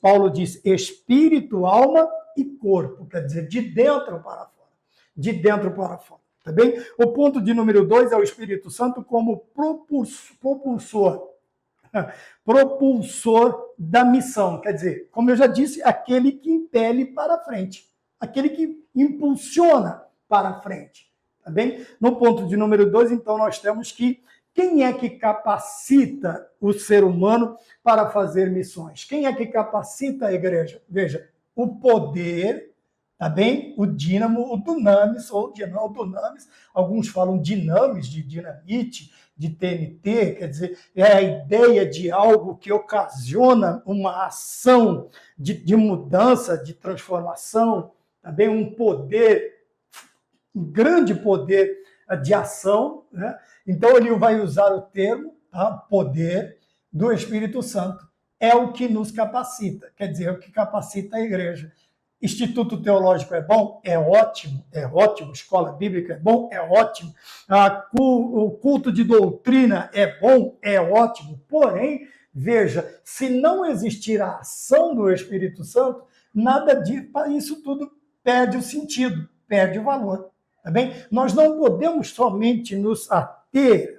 Speaker 1: Paulo diz espírito, alma e corpo, quer dizer, de dentro para fora. De dentro para fora, tá bem? O ponto de número 2 é o Espírito Santo como propulsor da missão, quer dizer, como eu já disse, aquele que impele para frente, aquele que impulsiona para frente, tá bem? No ponto de número 2, então, nós temos que quem é que capacita o ser humano para fazer missões? Quem é que capacita a igreja? Veja, o poder, tá bem? O dínamo, o dunamis, ou o dunamis, alguns falam dinamis, de dinamite, de TNT, quer dizer, é a ideia de algo que ocasiona uma ação de mudança, de transformação, também um poder, um grande poder de ação, né? Então ele vai usar o termo, tá? Poder do Espírito Santo. É o que nos capacita, quer dizer, é o que capacita a igreja. Instituto Teológico é bom? É ótimo, é ótimo. Escola Bíblica é bom? É ótimo. O culto de doutrina é bom? É ótimo. Porém, veja, se não existir a ação do Espírito Santo, nada disso, isso tudo perde o sentido, perde o valor. Tá bem? Nós não podemos somente nos ater,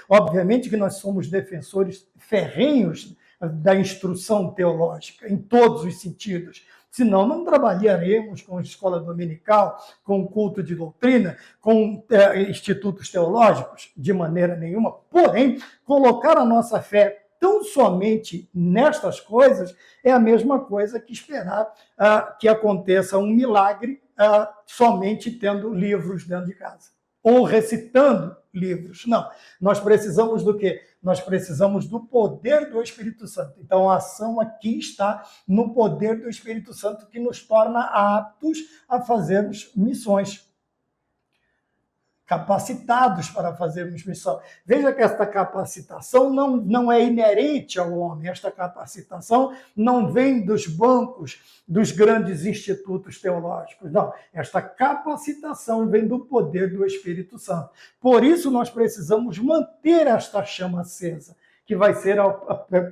Speaker 1: obviamente que nós somos defensores ferrenhos da instrução teológica, em todos os sentidos. Senão, não trabalharemos com escola dominical, com culto de doutrina, com institutos teológicos, de maneira nenhuma. Porém, colocar a nossa fé tão somente nestas coisas é a mesma coisa que esperar que aconteça um milagre somente tendo livros dentro de casa, ou recitando livros. Não, nós precisamos do quê? Nós precisamos do poder do Espírito Santo. Então, a ação aqui está no poder do Espírito Santo, que nos torna aptos a fazermos missões, capacitados para fazermos missão. Veja que esta capacitação não é inerente ao homem, esta capacitação não vem dos bancos dos grandes institutos teológicos, não. Esta capacitação vem do poder do Espírito Santo. Por isso nós precisamos manter esta chama acesa, que vai ser a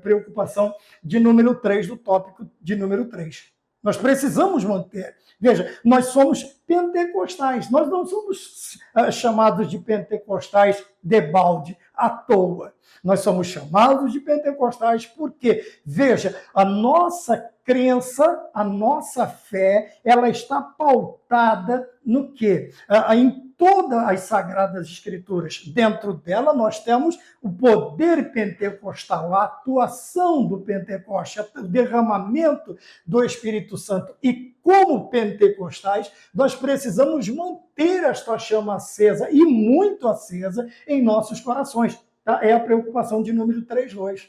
Speaker 1: preocupação de número 3 do tópico de número 3. Nós precisamos manter. Veja, nós somos pentecostais, nós não somos chamados de pentecostais debalde, à toa. Nós somos chamados de pentecostais porque, veja, a nossa crença, a nossa fé, ela está pautada no quê? Em todas as Sagradas Escrituras. Dentro dela nós temos o poder pentecostal, a atuação do Pentecoste, o derramamento do Espírito Santo. E como pentecostais, nós precisamos manter esta chama acesa, e muito acesa, em nossos corações. Tá? É a preocupação de número 3.2.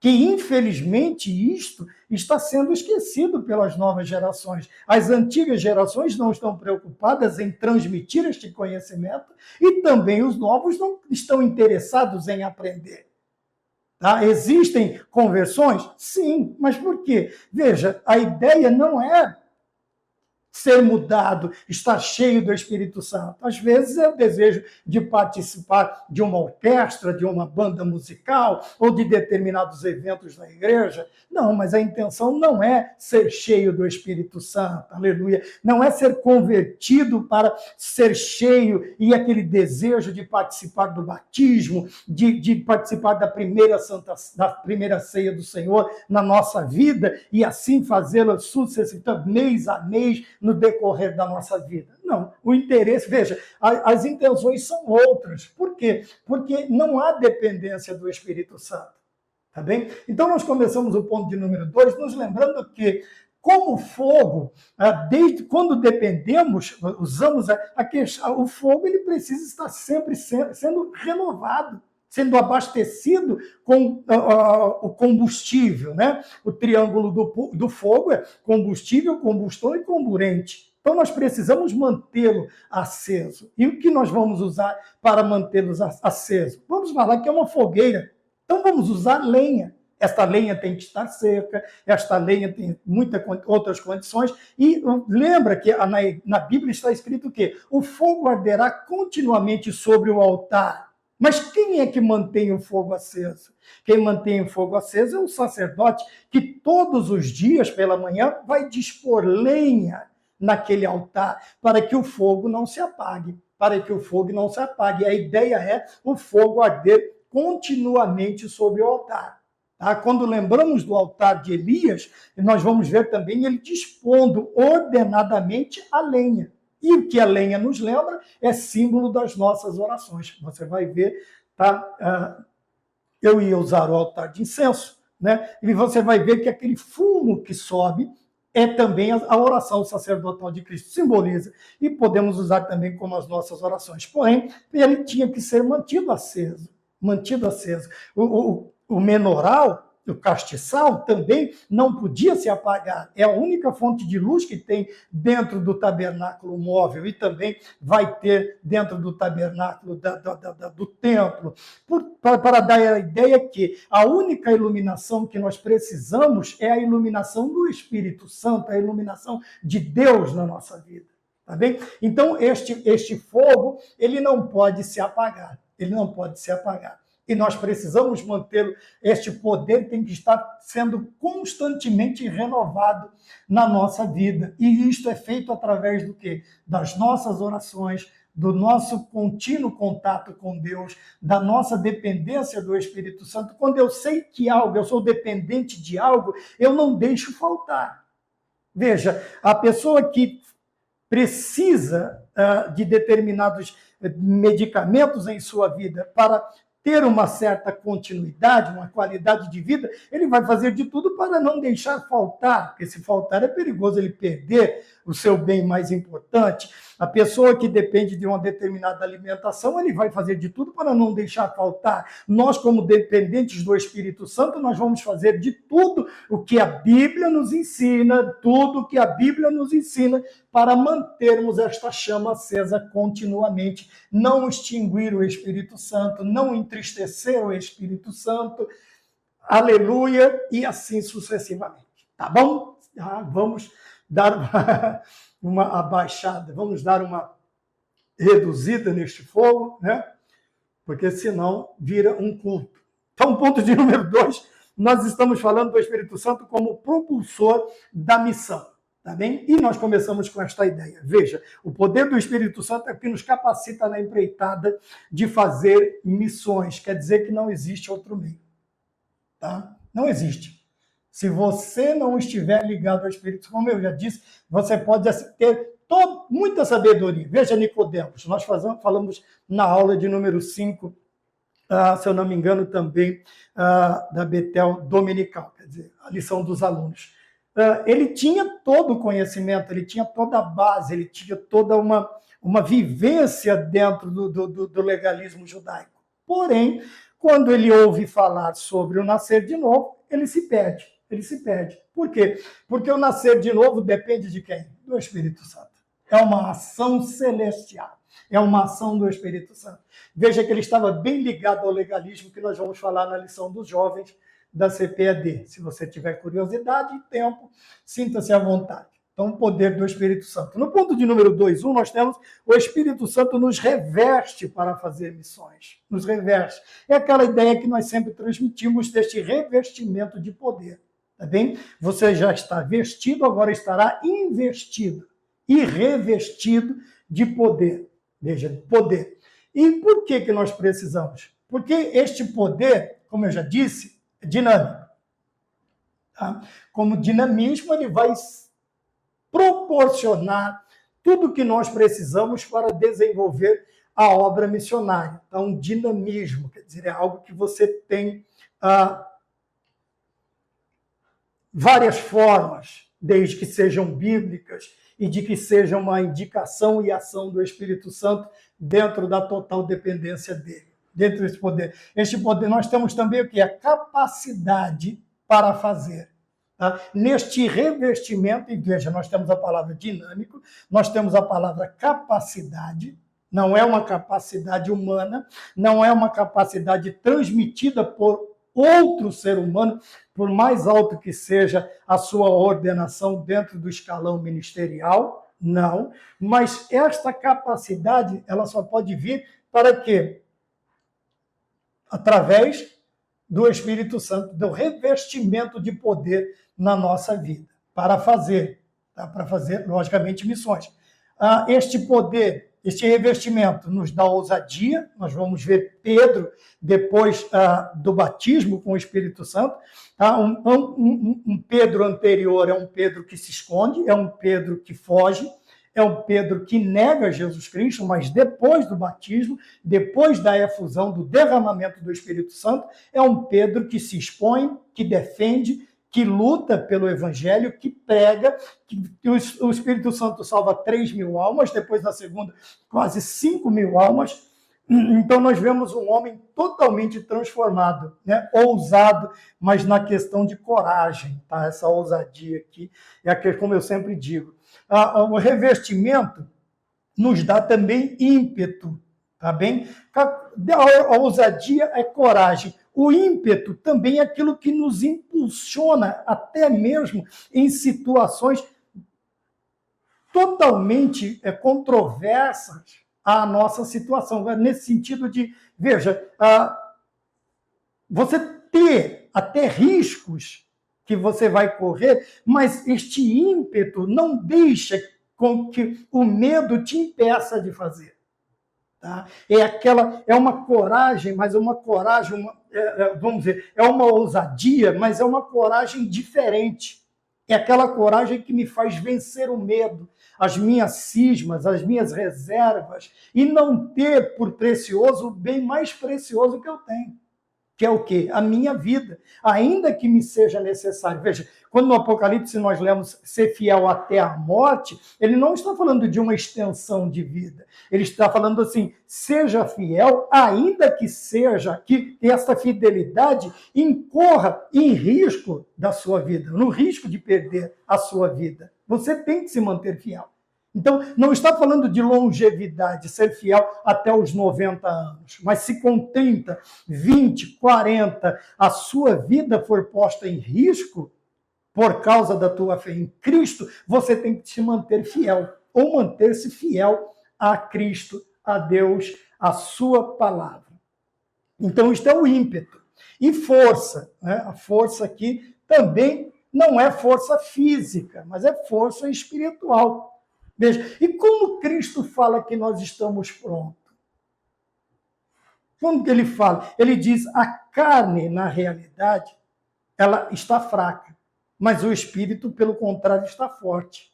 Speaker 1: Que, infelizmente, isto está sendo esquecido pelas novas gerações. As antigas gerações não estão preocupadas em transmitir este conhecimento e também os novos não estão interessados em aprender. Tá? Existem conversões? Sim, mas por quê? Veja, a ideia não é ser mudado, estar cheio do Espírito Santo. Às vezes é o desejo de participar de uma orquestra, de uma banda musical ou de determinados eventos na igreja. Não, mas a intenção não é ser cheio do Espírito Santo, aleluia. Não é ser convertido para ser cheio e aquele desejo de participar do batismo, de participar da primeira ceia do Senhor na nossa vida e assim fazê-la sucessivamente, mês a mês, no decorrer da nossa vida. Não, o interesse, veja, as intenções são outras. Por quê? Porque não há dependência do Espírito Santo. Tá bem? Então, nós começamos o ponto de número 2, nos lembrando que, como fogo, desde quando dependemos, usamos o fogo, ele precisa estar sempre sendo renovado, sendo abastecido com o combustível, né? O triângulo do fogo é combustível, combustão e comburente. Então, nós precisamos mantê-lo aceso. E o que nós vamos usar para mantê-lo aceso? Vamos falar que é uma fogueira. Então, vamos usar lenha. Esta lenha tem que estar seca, esta lenha tem muitas outras condições. E lembra que na Bíblia está escrito o quê? O fogo arderá continuamente sobre o altar. Mas quem é que mantém o fogo aceso? Quem mantém o fogo aceso é o sacerdote, que todos os dias pela manhã vai dispor lenha naquele altar para que o fogo não se apague. Para que o fogo não se apague. A ideia é o fogo arder continuamente sobre o altar. Tá? Quando lembramos do altar de Elias, nós vamos ver também ele dispondo ordenadamente a lenha. E o que a lenha nos lembra é símbolo das nossas orações. Você vai ver, tá? Eu ia usar o altar de incenso, né? E você vai ver que aquele fumo que sobe é também a oração sacerdotal de Cristo, simboliza. E podemos usar também como as nossas orações. Porém, ele tinha que ser mantido aceso. Mantido aceso. O menoral, o castiçal também não podia se apagar. É a única fonte de luz que tem dentro do tabernáculo móvel e também vai ter dentro do tabernáculo do templo, para dar a ideia que a única iluminação que nós precisamos é a iluminação do Espírito Santo, a iluminação de Deus na nossa vida. Tá bem? Então, este fogo, ele não pode se apagar. Ele não pode se apagar. E nós precisamos mantê-lo. Este poder tem que estar sendo constantemente renovado na nossa vida. E isto é feito através do quê? Das nossas orações, do nosso contínuo contato com Deus, da nossa dependência do Espírito Santo. Quando eu sei que algo, eu sou dependente de algo, eu não deixo faltar. Veja, a pessoa que precisa de determinados medicamentos em sua vida para ter uma certa continuidade, uma qualidade de vida, ele vai fazer de tudo para não deixar faltar, porque se faltar é perigoso ele perder o seu bem mais importante. A pessoa que depende de uma determinada alimentação, ele vai fazer de tudo para não deixar faltar. Nós, como dependentes do Espírito Santo, nós vamos fazer de tudo o que a Bíblia nos ensina, tudo o que a Bíblia nos ensina, para mantermos esta chama acesa continuamente, não extinguir o Espírito Santo, não entristecer o Espírito Santo, aleluia, e assim sucessivamente. Tá bom? Vamos dar uma abaixada, vamos dar uma reduzida neste fogo, né? Porque senão vira um culto. Então, ponto de número 2, nós estamos falando do Espírito Santo como propulsor da missão. Tá bem? E nós começamos com esta ideia. Veja, o poder do Espírito Santo é que nos capacita na empreitada de fazer missões. Quer dizer que não existe outro meio. Tá? Não existe. Se você não estiver ligado ao Espírito Santo, como eu já disse, você pode ter muita sabedoria. Veja Nicodemos, nós falamos na aula de número 5, se eu não me engano também, da Betel Dominical, quer dizer, a lição dos alunos. Ele tinha todo o conhecimento, ele tinha toda a base, ele tinha toda uma vivência dentro do legalismo judaico. Porém, quando ele ouve falar sobre o nascer de novo, ele se perde. Ele se perde. Por quê? Porque o nascer de novo depende de quem? Do Espírito Santo. É uma ação celestial. É uma ação do Espírito Santo. Veja que ele estava bem ligado ao legalismo, que nós vamos falar na lição dos jovens da CPAD. Se você tiver curiosidade e tempo, sinta-se à vontade. Então, o poder do Espírito Santo. No ponto de número 2.1, nós temos o Espírito Santo nos reveste para fazer missões. Nos reveste. É aquela ideia que nós sempre transmitimos deste revestimento de poder. Tá bem? Você já está vestido, agora estará investido e revestido de poder. Veja, poder. E por que nós precisamos? Porque este poder, como eu já disse, é dinâmico. Tá? Como dinamismo, ele vai proporcionar tudo o que nós precisamos para desenvolver a obra missionária. Então, dinamismo, quer dizer, é algo que você tem várias formas, desde que sejam bíblicas e de que seja uma indicação e ação do Espírito Santo dentro da total dependência dele, dentro desse poder. Este poder, nós temos também o que? A capacidade para fazer. Tá? Neste revestimento, e veja, nós temos a palavra dinâmico, nós temos a palavra capacidade, não é uma capacidade humana, não é uma capacidade transmitida por outro ser humano, por mais alto que seja a sua ordenação dentro do escalão ministerial, não, mas esta capacidade, ela só pode vir para quê? Através do Espírito Santo, do revestimento de poder na nossa vida, para fazer, logicamente, missões. Este poder, este revestimento nos dá ousadia, nós vamos ver Pedro, depois do batismo com o Espírito Santo, um Pedro anterior é um Pedro que se esconde, é um Pedro que foge, é um Pedro que nega Jesus Cristo, mas depois do batismo, depois da efusão, do derramamento do Espírito Santo, é um Pedro que se expõe, que defende, que luta pelo Evangelho, que prega, que o Espírito Santo salva 3.000 almas, depois na segunda, quase 5.000 almas, Então, nós vemos um homem totalmente transformado, né? Ousado, mas na questão de coragem, tá? Essa ousadia aqui é a que, como eu sempre digo. O revestimento nos dá também ímpeto, tá bem? A ousadia é coragem. O ímpeto também é aquilo que nos impulsiona, até mesmo em situações totalmente controversas à nossa situação. Nesse sentido de, veja, você ter até riscos que você vai correr, mas este ímpeto não deixa com que o medo te impeça de fazer. Tá? É uma coragem, mas é uma coragem, vamos dizer, é uma ousadia, mas é uma coragem diferente. É aquela coragem que me faz vencer o medo, as minhas cismas, as minhas reservas, e não ter por precioso o bem mais precioso que eu tenho, que é o quê? A minha vida, ainda que me seja necessário. Veja, quando no Apocalipse nós lemos ser fiel até a morte, ele não está falando de uma extensão de vida. Ele está falando assim, seja fiel, ainda que seja, que essa fidelidade incorra em risco da sua vida, no risco de perder a sua vida. Você tem que se manter fiel. Então, não está falando de longevidade, ser fiel até os 90 anos, mas se com 30, 20, 40, a sua vida for posta em risco por causa da tua fé em Cristo, você tem que se manter fiel, ou manter-se fiel a Cristo, a Deus, a sua palavra. Então, isto é o ímpeto. E força, né? A força aqui também não é força física, mas é força espiritual. Veja, e como Cristo fala que nós estamos prontos? Como que ele fala? Ele diz, a carne, na realidade, ela está fraca, mas o espírito, pelo contrário, está forte.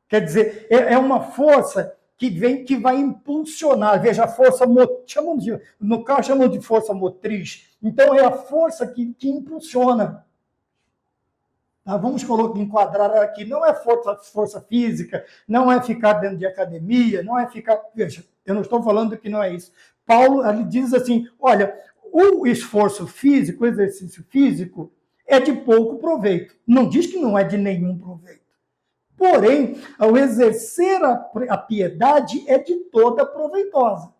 Speaker 1: Quer dizer, é uma força que vem, que vai impulsionar. Veja, a força, no carro chamam de força motriz. Então, é a força que impulsiona. Tá, vamos enquadrar aqui, não é força física, não é ficar dentro de academia, não é ficar... Veja, eu não estou falando que não é isso. Paulo, ele diz assim, olha, o esforço físico, o exercício físico é de pouco proveito. Não diz que não é de nenhum proveito. Porém, ao exercer a piedade é de toda proveitosa.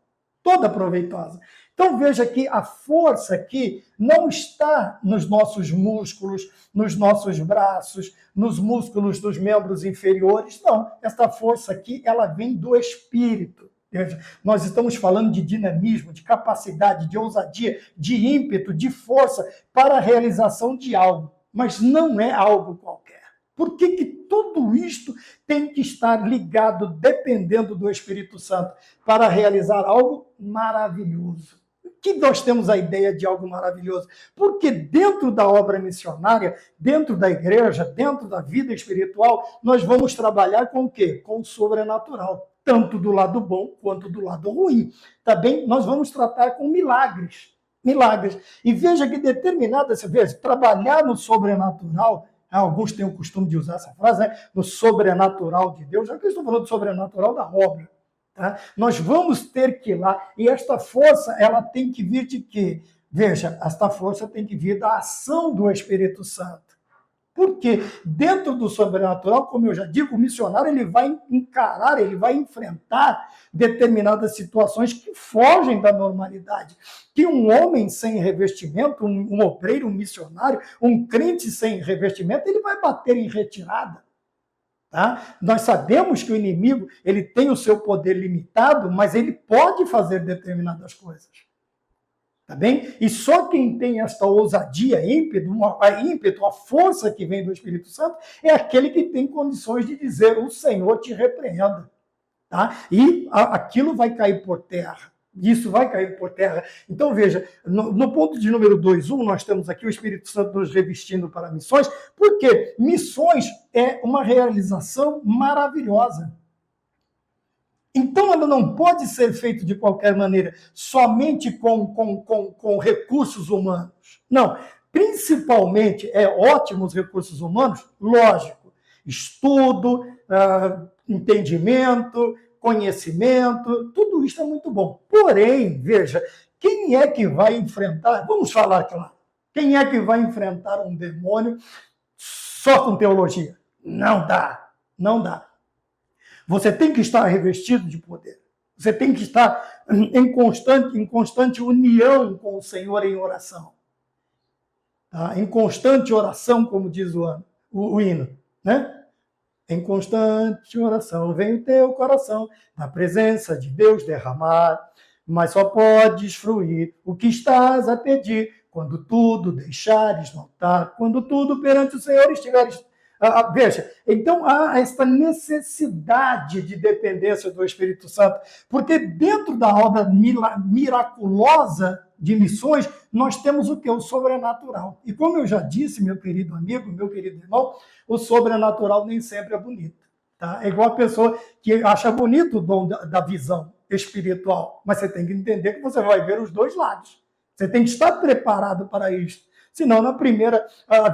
Speaker 1: Toda proveitosa. Então veja que a força aqui não está nos nossos músculos, nos nossos braços, nos músculos dos membros inferiores, não. Esta força aqui, ela vem do Espírito. Veja, nós estamos falando de dinamismo, de capacidade, de ousadia, de ímpeto, de força para a realização de algo, mas não é algo qualquer. Por que tudo isto tem que estar ligado, dependendo do Espírito Santo, para realizar algo maravilhoso? Que nós temos a ideia de algo maravilhoso? Porque dentro da obra missionária, dentro da igreja, dentro da vida espiritual, nós vamos trabalhar com o quê? Com o sobrenatural, tanto do lado bom quanto do lado ruim. Tá bem? Nós vamos tratar com milagres. Milagres. E veja que determinadas vezes, trabalhar no sobrenatural, alguns têm o costume de usar essa frase, né? No sobrenatural de Deus, já que eu estou falando do sobrenatural da obra. Tá? Nós vamos ter que ir lá, e esta força, ela tem que vir de quê? Veja, esta força tem que vir da ação do Espírito Santo. Porque dentro do sobrenatural, como eu já digo, o missionário ele vai encarar, ele vai enfrentar determinadas situações que fogem da normalidade. Que um homem sem revestimento, um obreiro, um missionário, um crente sem revestimento, ele vai bater em retirada. Tá? Nós sabemos que o inimigo ele tem o seu poder limitado, mas ele pode fazer determinadas coisas. Tá bem? E só quem tem esta ousadia, ímpeto, a força que vem do Espírito Santo, é aquele que tem condições de dizer, o Senhor te repreenda. Tá? E aquilo vai cair por terra. Isso vai cair por terra. Então, veja, no ponto de número 2.1, nós temos aqui o Espírito Santo nos revestindo para missões, porque missões é uma realização maravilhosa. Então, ela não pode ser feita de qualquer maneira, somente com recursos humanos. Não, principalmente, é ótimo os recursos humanos, lógico, estudo, entendimento, conhecimento, tudo isso é muito bom. Porém, veja, quem é que vai enfrentar, vamos falar claro, quem é que vai enfrentar um demônio só com teologia? Não dá, não dá. Você tem que estar revestido de poder. Você tem que estar em constante união com o Senhor em oração. Tá? Em constante oração, como diz o hino, né? Em constante oração vem o teu coração, na presença de Deus derramar, mas só podes fruir o que estás a pedir, quando tudo deixares notar, quando tudo perante o Senhor estiveres. Veja, então há esta necessidade de dependência do Espírito Santo, porque dentro da obra miraculosa de missões, nós temos o que? O sobrenatural. E como eu já disse, meu querido amigo, meu querido irmão, o sobrenatural nem sempre é bonito. Tá? É igual a pessoa que acha bonito o dom da visão espiritual, mas você tem que entender que você vai ver os dois lados. Você tem que estar preparado para isso. Senão, na primeira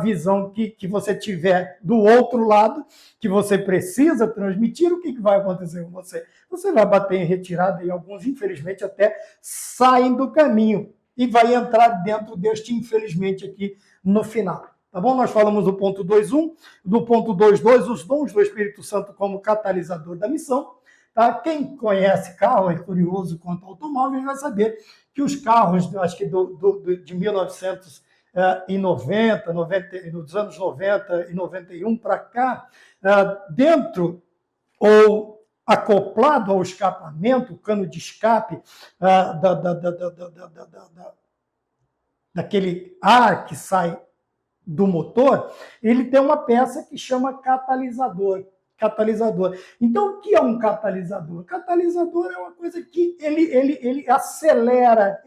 Speaker 1: visão que você tiver do outro lado, que você precisa transmitir, o que vai acontecer com você? Você vai bater em retirada e alguns, infelizmente, até saem do caminho e vai entrar dentro deste, infelizmente, aqui no final. Tá bom? Nós falamos do ponto 2.1, do ponto 2.2, os dons do Espírito Santo como catalisador da missão. Tá? Quem conhece carro, é curioso quanto ao automóvel, vai saber que os carros, acho que de 1990, dos anos 90 e 91 para cá, dentro ou acoplado ao escapamento, o cano de escape daquele ar que sai do motor, ele tem uma peça que chama catalisador. Então, o que é um catalisador? Catalisador é uma coisa que ele acelera.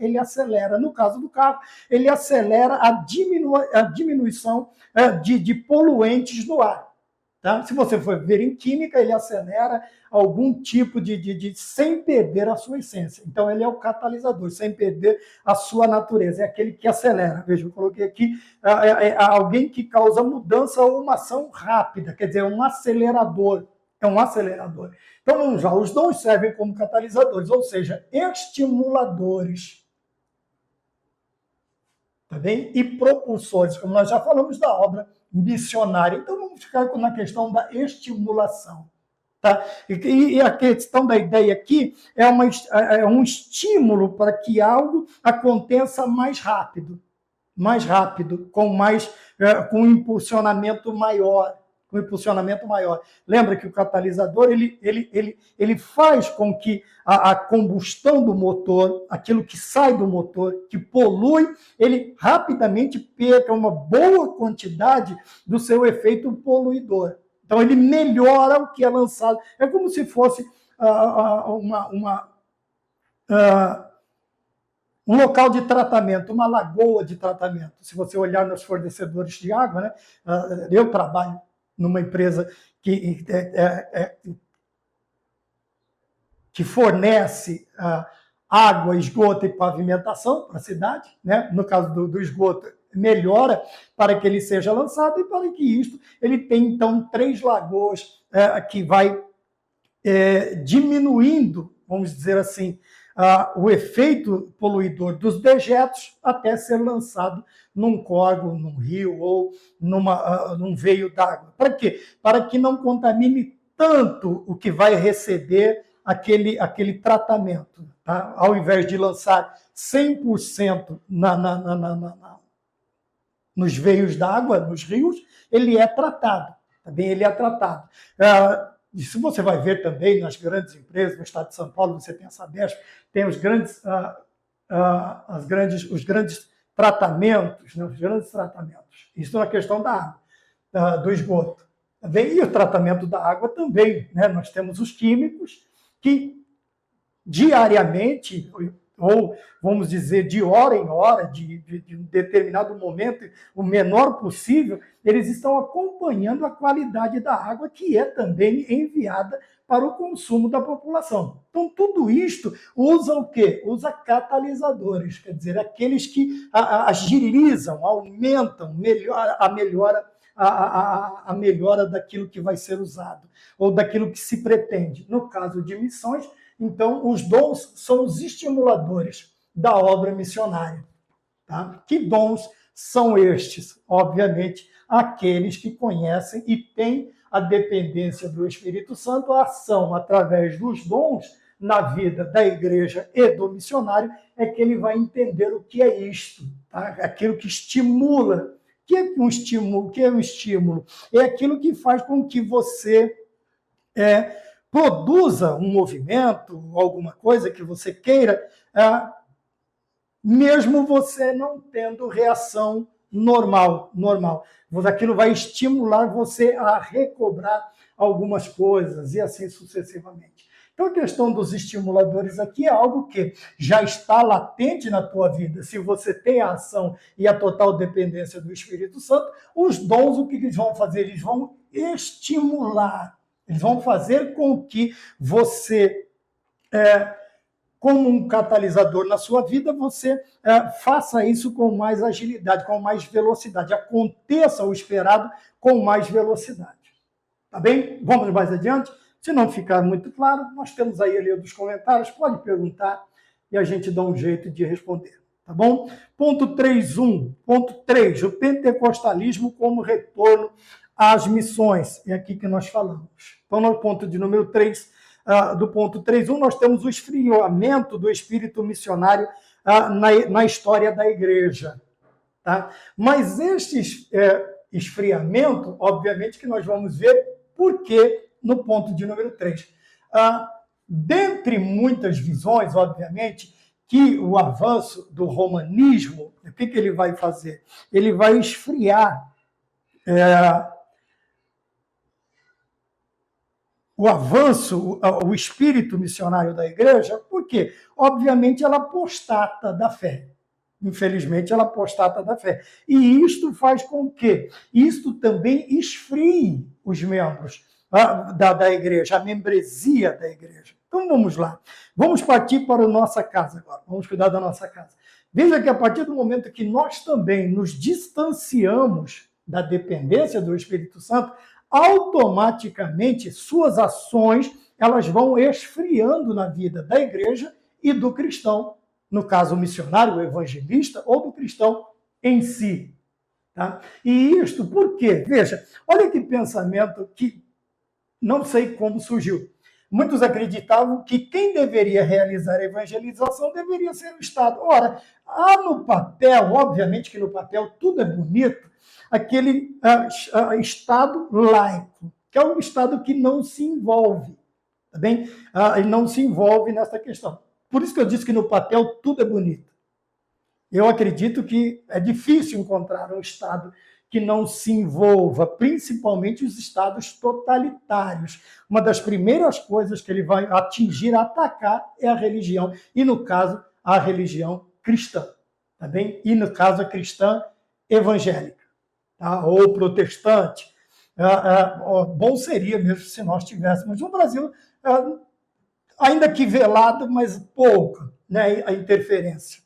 Speaker 1: No caso do carro, ele acelera a diminuição de poluentes no ar. Tá? Se você for ver em química, ele acelera algum tipo sem perder a sua essência. Então, ele é o catalisador, sem perder a sua natureza. É aquele que acelera. Veja, eu coloquei aqui alguém que causa mudança ou uma ação rápida, quer dizer, é um acelerador. É um acelerador. Então, vamos lá, os dons servem como catalisadores, ou seja, estimuladores. Tá bem? E propulsores, como nós já falamos da obra missionária. Então, vamos ficar na questão da estimulação. Tá? E a questão da ideia aqui é um estímulo para que algo aconteça mais rápido, com um impulsionamento maior. Lembra que o catalisador ele faz com que a combustão do motor, aquilo que sai do motor, que polui, ele rapidamente perca uma boa quantidade do seu efeito poluidor. Então, ele melhora o que é lançado. É como se fosse um local de tratamento, uma lagoa de tratamento. Se você olhar nos fornecedores de água, né? Eu trabalho numa empresa que fornece água, esgoto e pavimentação para a cidade, né? No caso do esgoto, melhora para que ele seja lançado e para que isto ele tem, então, 3 lagoas que vai diminuindo, vamos dizer assim, o efeito poluidor dos dejetos até ser lançado num córrego, num rio ou num veio d'água. Para quê? Para que não contamine tanto o que vai receber aquele tratamento. Tá? Ao invés de lançar 100% nos veios d'água, nos rios, ele é tratado. Também ele é tratado. Isso você vai ver também nas grandes empresas, no estado de São Paulo, você tem a Sabesp, tem os grandes tratamentos, né? Os grandes tratamentos. Isso é uma questão da água, do esgoto. Também, e o tratamento da água também. Né? Nós temos os químicos que diariamente, ou vamos dizer de hora em hora, de um determinado momento, o menor possível, eles estão acompanhando a qualidade da água que é também enviada para o consumo da população. Então, tudo isto usa o quê? Usa catalisadores, quer dizer, aqueles que agilizam, aumentam a melhora a melhora daquilo que vai ser usado, ou daquilo que se pretende. No caso de missões, então, os dons são os estimuladores da obra missionária. Tá? Que dons são estes? Obviamente, aqueles que conhecem e têm a dependência do Espírito Santo, a ação através dos dons na vida da igreja e do missionário, é que ele vai entender o que é isto, tá? Aquilo que estimula. O que é um estímulo? O que é um estímulo? É aquilo que faz com que você produza um movimento, alguma coisa que você queira, mesmo você não tendo reação normal. Aquilo vai estimular você a recobrar algumas coisas e assim sucessivamente. Então, a questão dos estimuladores aqui é algo que já está latente na tua vida. Se você tem a ação e a total dependência do Espírito Santo, os dons, o que eles vão fazer? Eles vão estimular. Eles vão fazer com que você, como um catalisador na sua vida, você faça isso com mais agilidade, com mais velocidade. Aconteça o esperado com mais velocidade. Tá bem? Vamos mais adiante? Se não ficar muito claro, nós temos aí a linha dos comentários, pode perguntar e a gente dá um jeito de responder. Tá bom? Ponto 3.1. Ponto 3. O pentecostalismo como retorno às missões. É aqui que nós falamos. Então, no ponto de número 3, do ponto 3.1, nós temos o esfriamento do espírito missionário na história da igreja. Tá? Mas este esfriamento, obviamente que nós vamos ver por quê no ponto de número 3. Dentre muitas visões, obviamente, que o avanço do romanismo, o que ele vai fazer? Ele vai esfriar o avanço, o espírito missionário da igreja, porque, obviamente, ela apostata da fé. Infelizmente, ela apostata da fé. E isto faz com que isto também esfrie os membros da igreja, a membresia da igreja. Então, vamos lá. Vamos partir para a nossa casa agora. Vamos cuidar da nossa casa. Veja que a partir do momento que nós também nos distanciamos da dependência do Espírito Santo, automaticamente suas ações elas vão esfriando na vida da igreja e do cristão, no caso o missionário, o evangelista, ou do cristão em si. Tá? E isto por quê? Veja, olha que pensamento que não sei como surgiu. Muitos acreditavam que quem deveria realizar a evangelização deveria ser o Estado. Ora, há no papel, obviamente que no papel tudo é bonito, aquele Estado laico, que é um Estado que não se envolve, tá bem? Ele não se envolve nessa questão. Por isso que eu disse que no papel tudo é bonito. Eu acredito que é difícil encontrar um Estado que não se envolva, principalmente os estados totalitários. Uma das primeiras coisas que ele vai atingir, atacar, é a religião, e no caso, a religião cristã, tá bem? E no caso, a cristã evangélica, tá? Ou protestante. Bom seria mesmo se nós tivéssemos no Brasil, ainda que velado, mas pouca, né, a interferência.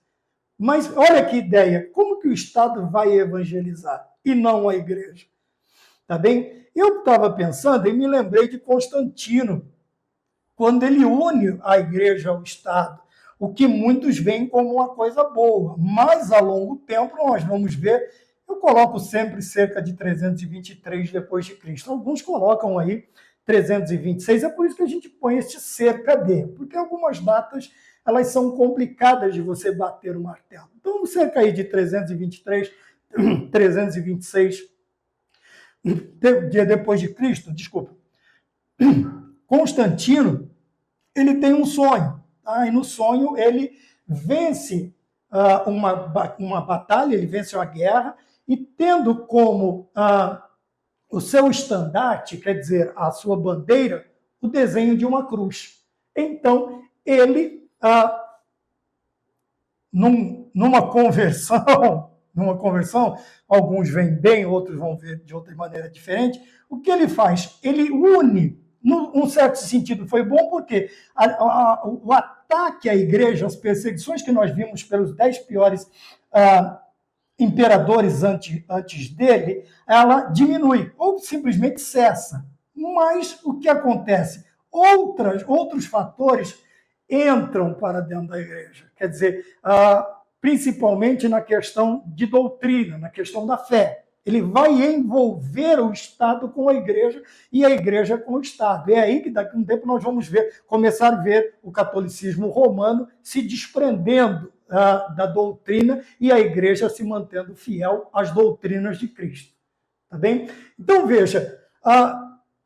Speaker 1: Mas olha que ideia, como que o Estado vai evangelizar e não a igreja? Tá bem? Eu estava pensando e me lembrei de Constantino, quando ele une a igreja ao Estado, o que muitos veem como uma coisa boa, mas a longo tempo nós vamos ver, eu coloco sempre cerca de 323 depois de Cristo, alguns colocam aí 326, é por isso que a gente põe este cerca de, porque algumas datas elas são complicadas de você bater o martelo. Então, cerca aí de 323, 326 depois de Cristo, desculpa, Constantino, ele tem um sonho, tá? E no sonho ele vence uma batalha, ele vence uma guerra, e tendo como o seu estandarte, quer dizer, a sua bandeira, o desenho de uma cruz. Então, ele, numa conversão, alguns veem bem, outros vão ver de outra maneira diferente, o que ele faz? Ele une, num certo sentido foi bom, porque o ataque à igreja, as perseguições que nós vimos pelos 10 piores imperadores antes dele, ela diminui ou simplesmente cessa. Mas o que acontece? Outros fatores entram para dentro da igreja. Quer dizer, principalmente na questão de doutrina, na questão da fé. Ele vai envolver o Estado com a igreja e a igreja com o Estado. É aí que daqui a um tempo nós vamos começar a ver o catolicismo romano se desprendendo da doutrina e a igreja se mantendo fiel às doutrinas de Cristo. Tá bem? Então, veja,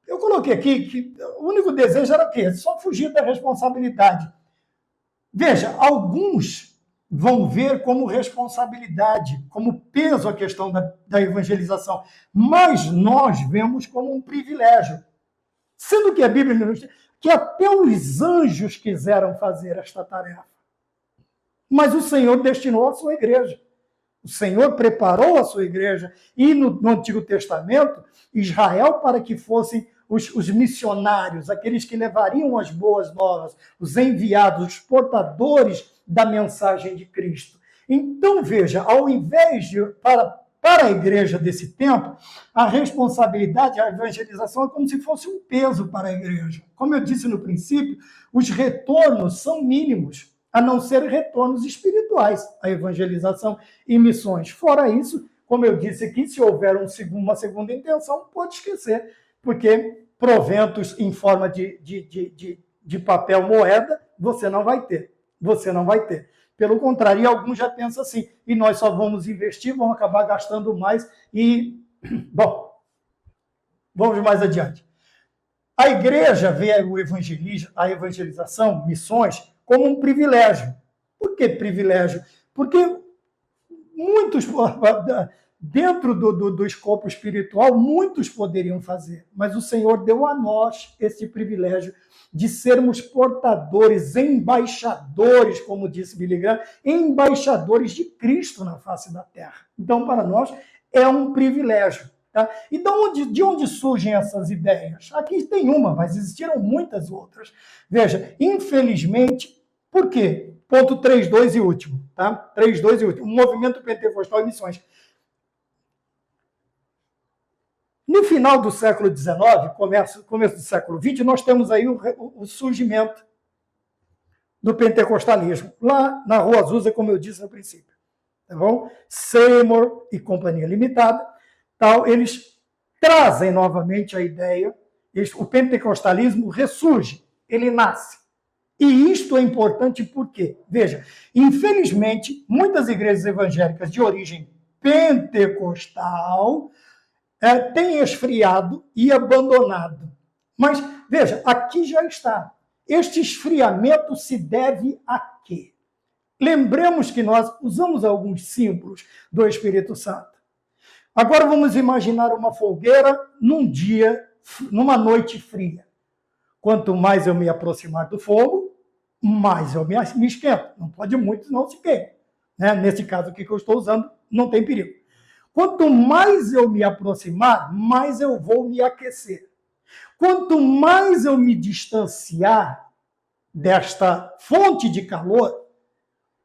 Speaker 1: eu coloquei aqui que o único desejo era o quê? Só fugir da responsabilidade. Veja, alguns vão ver como responsabilidade, como peso a questão da evangelização, mas nós vemos como um privilégio. Sendo que a Bíblia nos diz que até os anjos quiseram fazer esta tarefa. Mas o Senhor destinou a sua igreja. O Senhor preparou a sua igreja. E no Antigo Testamento, Israel, para que fossem os missionários, aqueles que levariam as boas novas, os enviados, os portadores da mensagem de Cristo. Então, veja, ao invés de, para a igreja desse tempo, a responsabilidade, a evangelização é como se fosse um peso para a igreja. Como eu disse no princípio, os retornos são mínimos, a não ser retornos espirituais, a evangelização e missões. Fora isso, como eu disse aqui, se houver uma segunda intenção, pode esquecer, porque proventos em forma de papel moeda, você não vai ter. Você não vai ter. Pelo contrário, alguns já pensam assim, e nós só vamos investir, vamos acabar gastando mais e... Bom, vamos mais adiante. A igreja vê a evangelização, missões, como um privilégio. Por que privilégio? Porque muitos, dentro do escopo espiritual, muitos poderiam fazer, mas o Senhor deu a nós esse privilégio de sermos portadores, embaixadores, como disse Billy Graham, embaixadores de Cristo na face da terra. Então, para nós, é um privilégio. Tá? E de onde surgem essas ideias? Aqui tem uma, mas existiram muitas outras. Veja, infelizmente, por quê? Ponto 3.2 e último. Tá? 3.2 e último. O movimento pentecostal e missões. No final do século XIX, começo do século XX, nós temos aí o surgimento do pentecostalismo, lá na Rua Azusa, como eu disse no princípio. Tá bom? Seymour e Companhia Limitada, tal, eles trazem novamente a ideia, o pentecostalismo ressurge, ele nasce. E isto é importante porque, veja, infelizmente, muitas igrejas evangélicas de origem pentecostal têm esfriado e abandonado. Mas, veja, aqui já está. Este esfriamento se deve a quê? Lembremos que nós usamos alguns símbolos do Espírito Santo. Agora vamos imaginar uma fogueira numa noite fria. Quanto mais eu me aproximar do fogo, mais eu me esquento. Não pode muito, senão se queima. Nesse caso aqui que eu estou usando, não tem perigo. Quanto mais eu me aproximar, mais eu vou me aquecer. Quanto mais eu me distanciar desta fonte de calor,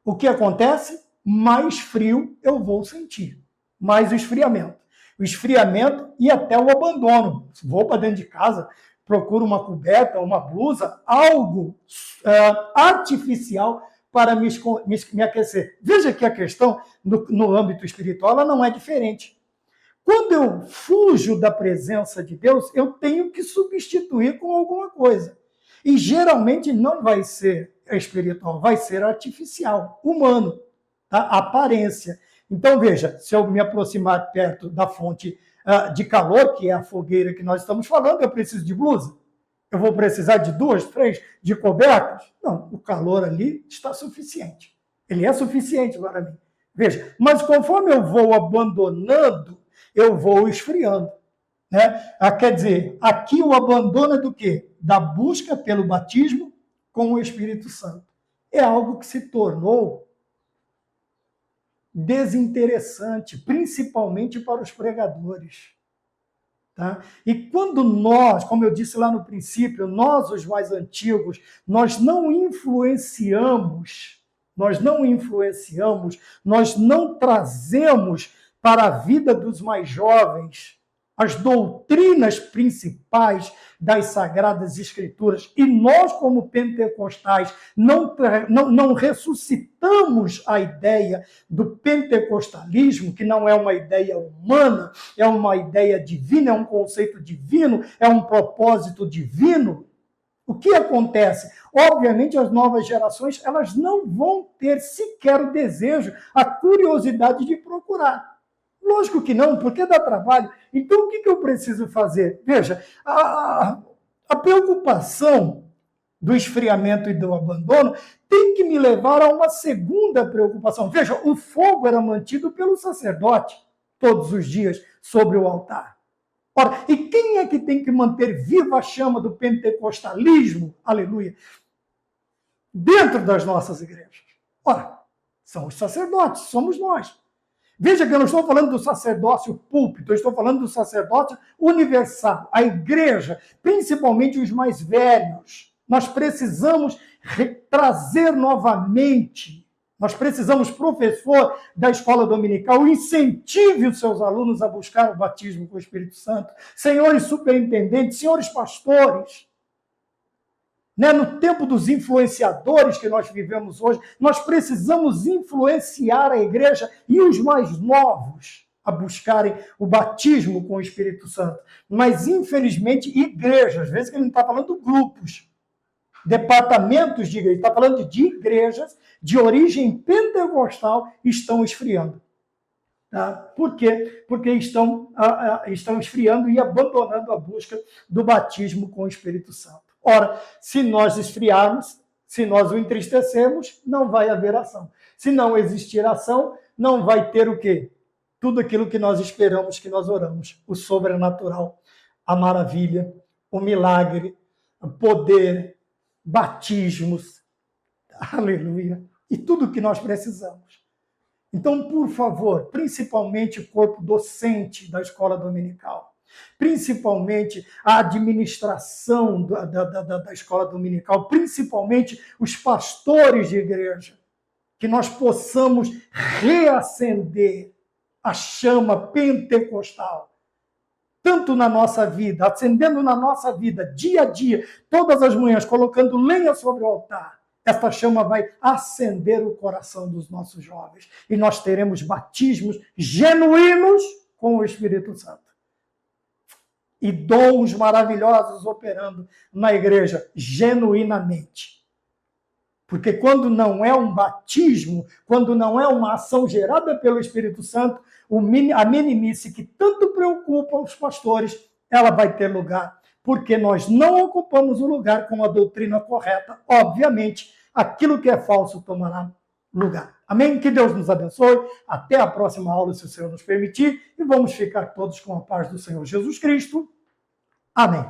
Speaker 1: o que acontece? Mais frio eu vou sentir. Mais o esfriamento. O esfriamento e até o abandono. Vou para dentro de casa, procuro uma coberta, uma blusa, algo artificial para me aquecer. Veja que a questão no âmbito espiritual ela não é diferente. Quando eu fujo da presença de Deus, eu tenho que substituir com alguma coisa. E geralmente não vai ser espiritual, vai ser artificial, humano, tá? Aparência. Então, veja, se eu me aproximar perto da fonte de calor, que é a fogueira que nós estamos falando, eu preciso de blusa? Eu vou precisar de 2, 3 de cobertas? Não, o calor ali está suficiente. Ele é suficiente para mim. Veja, mas conforme eu vou abandonando, eu vou esfriando. Quer dizer, aqui o abandono é do quê? Da busca pelo batismo com o Espírito Santo. É algo que se tornou desinteressante, principalmente para os pregadores. Tá? E quando nós, como eu disse lá no princípio, nós, os mais antigos, nós não influenciamos nós não influenciamos, nós não trazemos para a vida dos mais jovens as doutrinas principais das Sagradas Escrituras, e nós, como pentecostais, não ressuscitamos a ideia do pentecostalismo, que não é uma ideia humana, é uma ideia divina, é um conceito divino, é um propósito divino, o que acontece? Obviamente, as novas gerações elas não vão ter sequer o desejo, a curiosidade de procurar. Lógico que não, porque dá trabalho. Então, o que eu preciso fazer? Veja, a preocupação do esfriamento e do abandono tem que me levar a uma segunda preocupação. Veja, o fogo era mantido pelo sacerdote todos os dias sobre o altar. Ora, e quem é que tem que manter viva a chama do pentecostalismo? Aleluia! Dentro das nossas igrejas. Ora, são os sacerdotes, somos nós. Veja que eu não estou falando do sacerdócio púlpito, eu estou falando do sacerdócio universal. A igreja, principalmente os mais velhos, nós precisamos trazer novamente. Nós precisamos, professor da escola dominical, incentive os seus alunos a buscar o batismo com o Espírito Santo. Senhores superintendentes, senhores pastores, né? No tempo dos influenciadores que nós vivemos hoje, nós precisamos influenciar a igreja e os mais novos a buscarem o batismo com o Espírito Santo. Mas, infelizmente, igrejas, às vezes que ele não está falando grupos, departamentos de igreja, está falando de igrejas de origem pentecostal, estão esfriando. Tá? Por quê? Porque estão esfriando e abandonando a busca do batismo com o Espírito Santo. Ora, se nós esfriarmos, se nós o entristecermos, não vai haver ação. Se não existir ação, não vai ter o quê? Tudo aquilo que nós esperamos, que nós oramos. O sobrenatural, a maravilha, o milagre, o poder, batismos, aleluia, e tudo o que nós precisamos. Então, por favor, principalmente o corpo docente da escola dominical, principalmente a administração da escola dominical, principalmente os pastores de igreja, que nós possamos reacender a chama pentecostal, tanto na nossa vida, acendendo na nossa vida, dia a dia, todas as manhãs, colocando lenha sobre o altar. Esta chama vai acender o coração dos nossos jovens e nós teremos batismos genuínos com o Espírito Santo. E dons maravilhosos operando na igreja, genuinamente. Porque quando não é um batismo, quando não é uma ação gerada pelo Espírito Santo, a meninice que tanto preocupa os pastores, ela vai ter lugar. Porque nós não ocupamos o lugar com a doutrina correta. Obviamente, aquilo que é falso tomará lugar. Amém? Que Deus nos abençoe. Até a próxima aula, se o Senhor nos permitir. E vamos ficar todos com a paz do Senhor Jesus Cristo. Amém.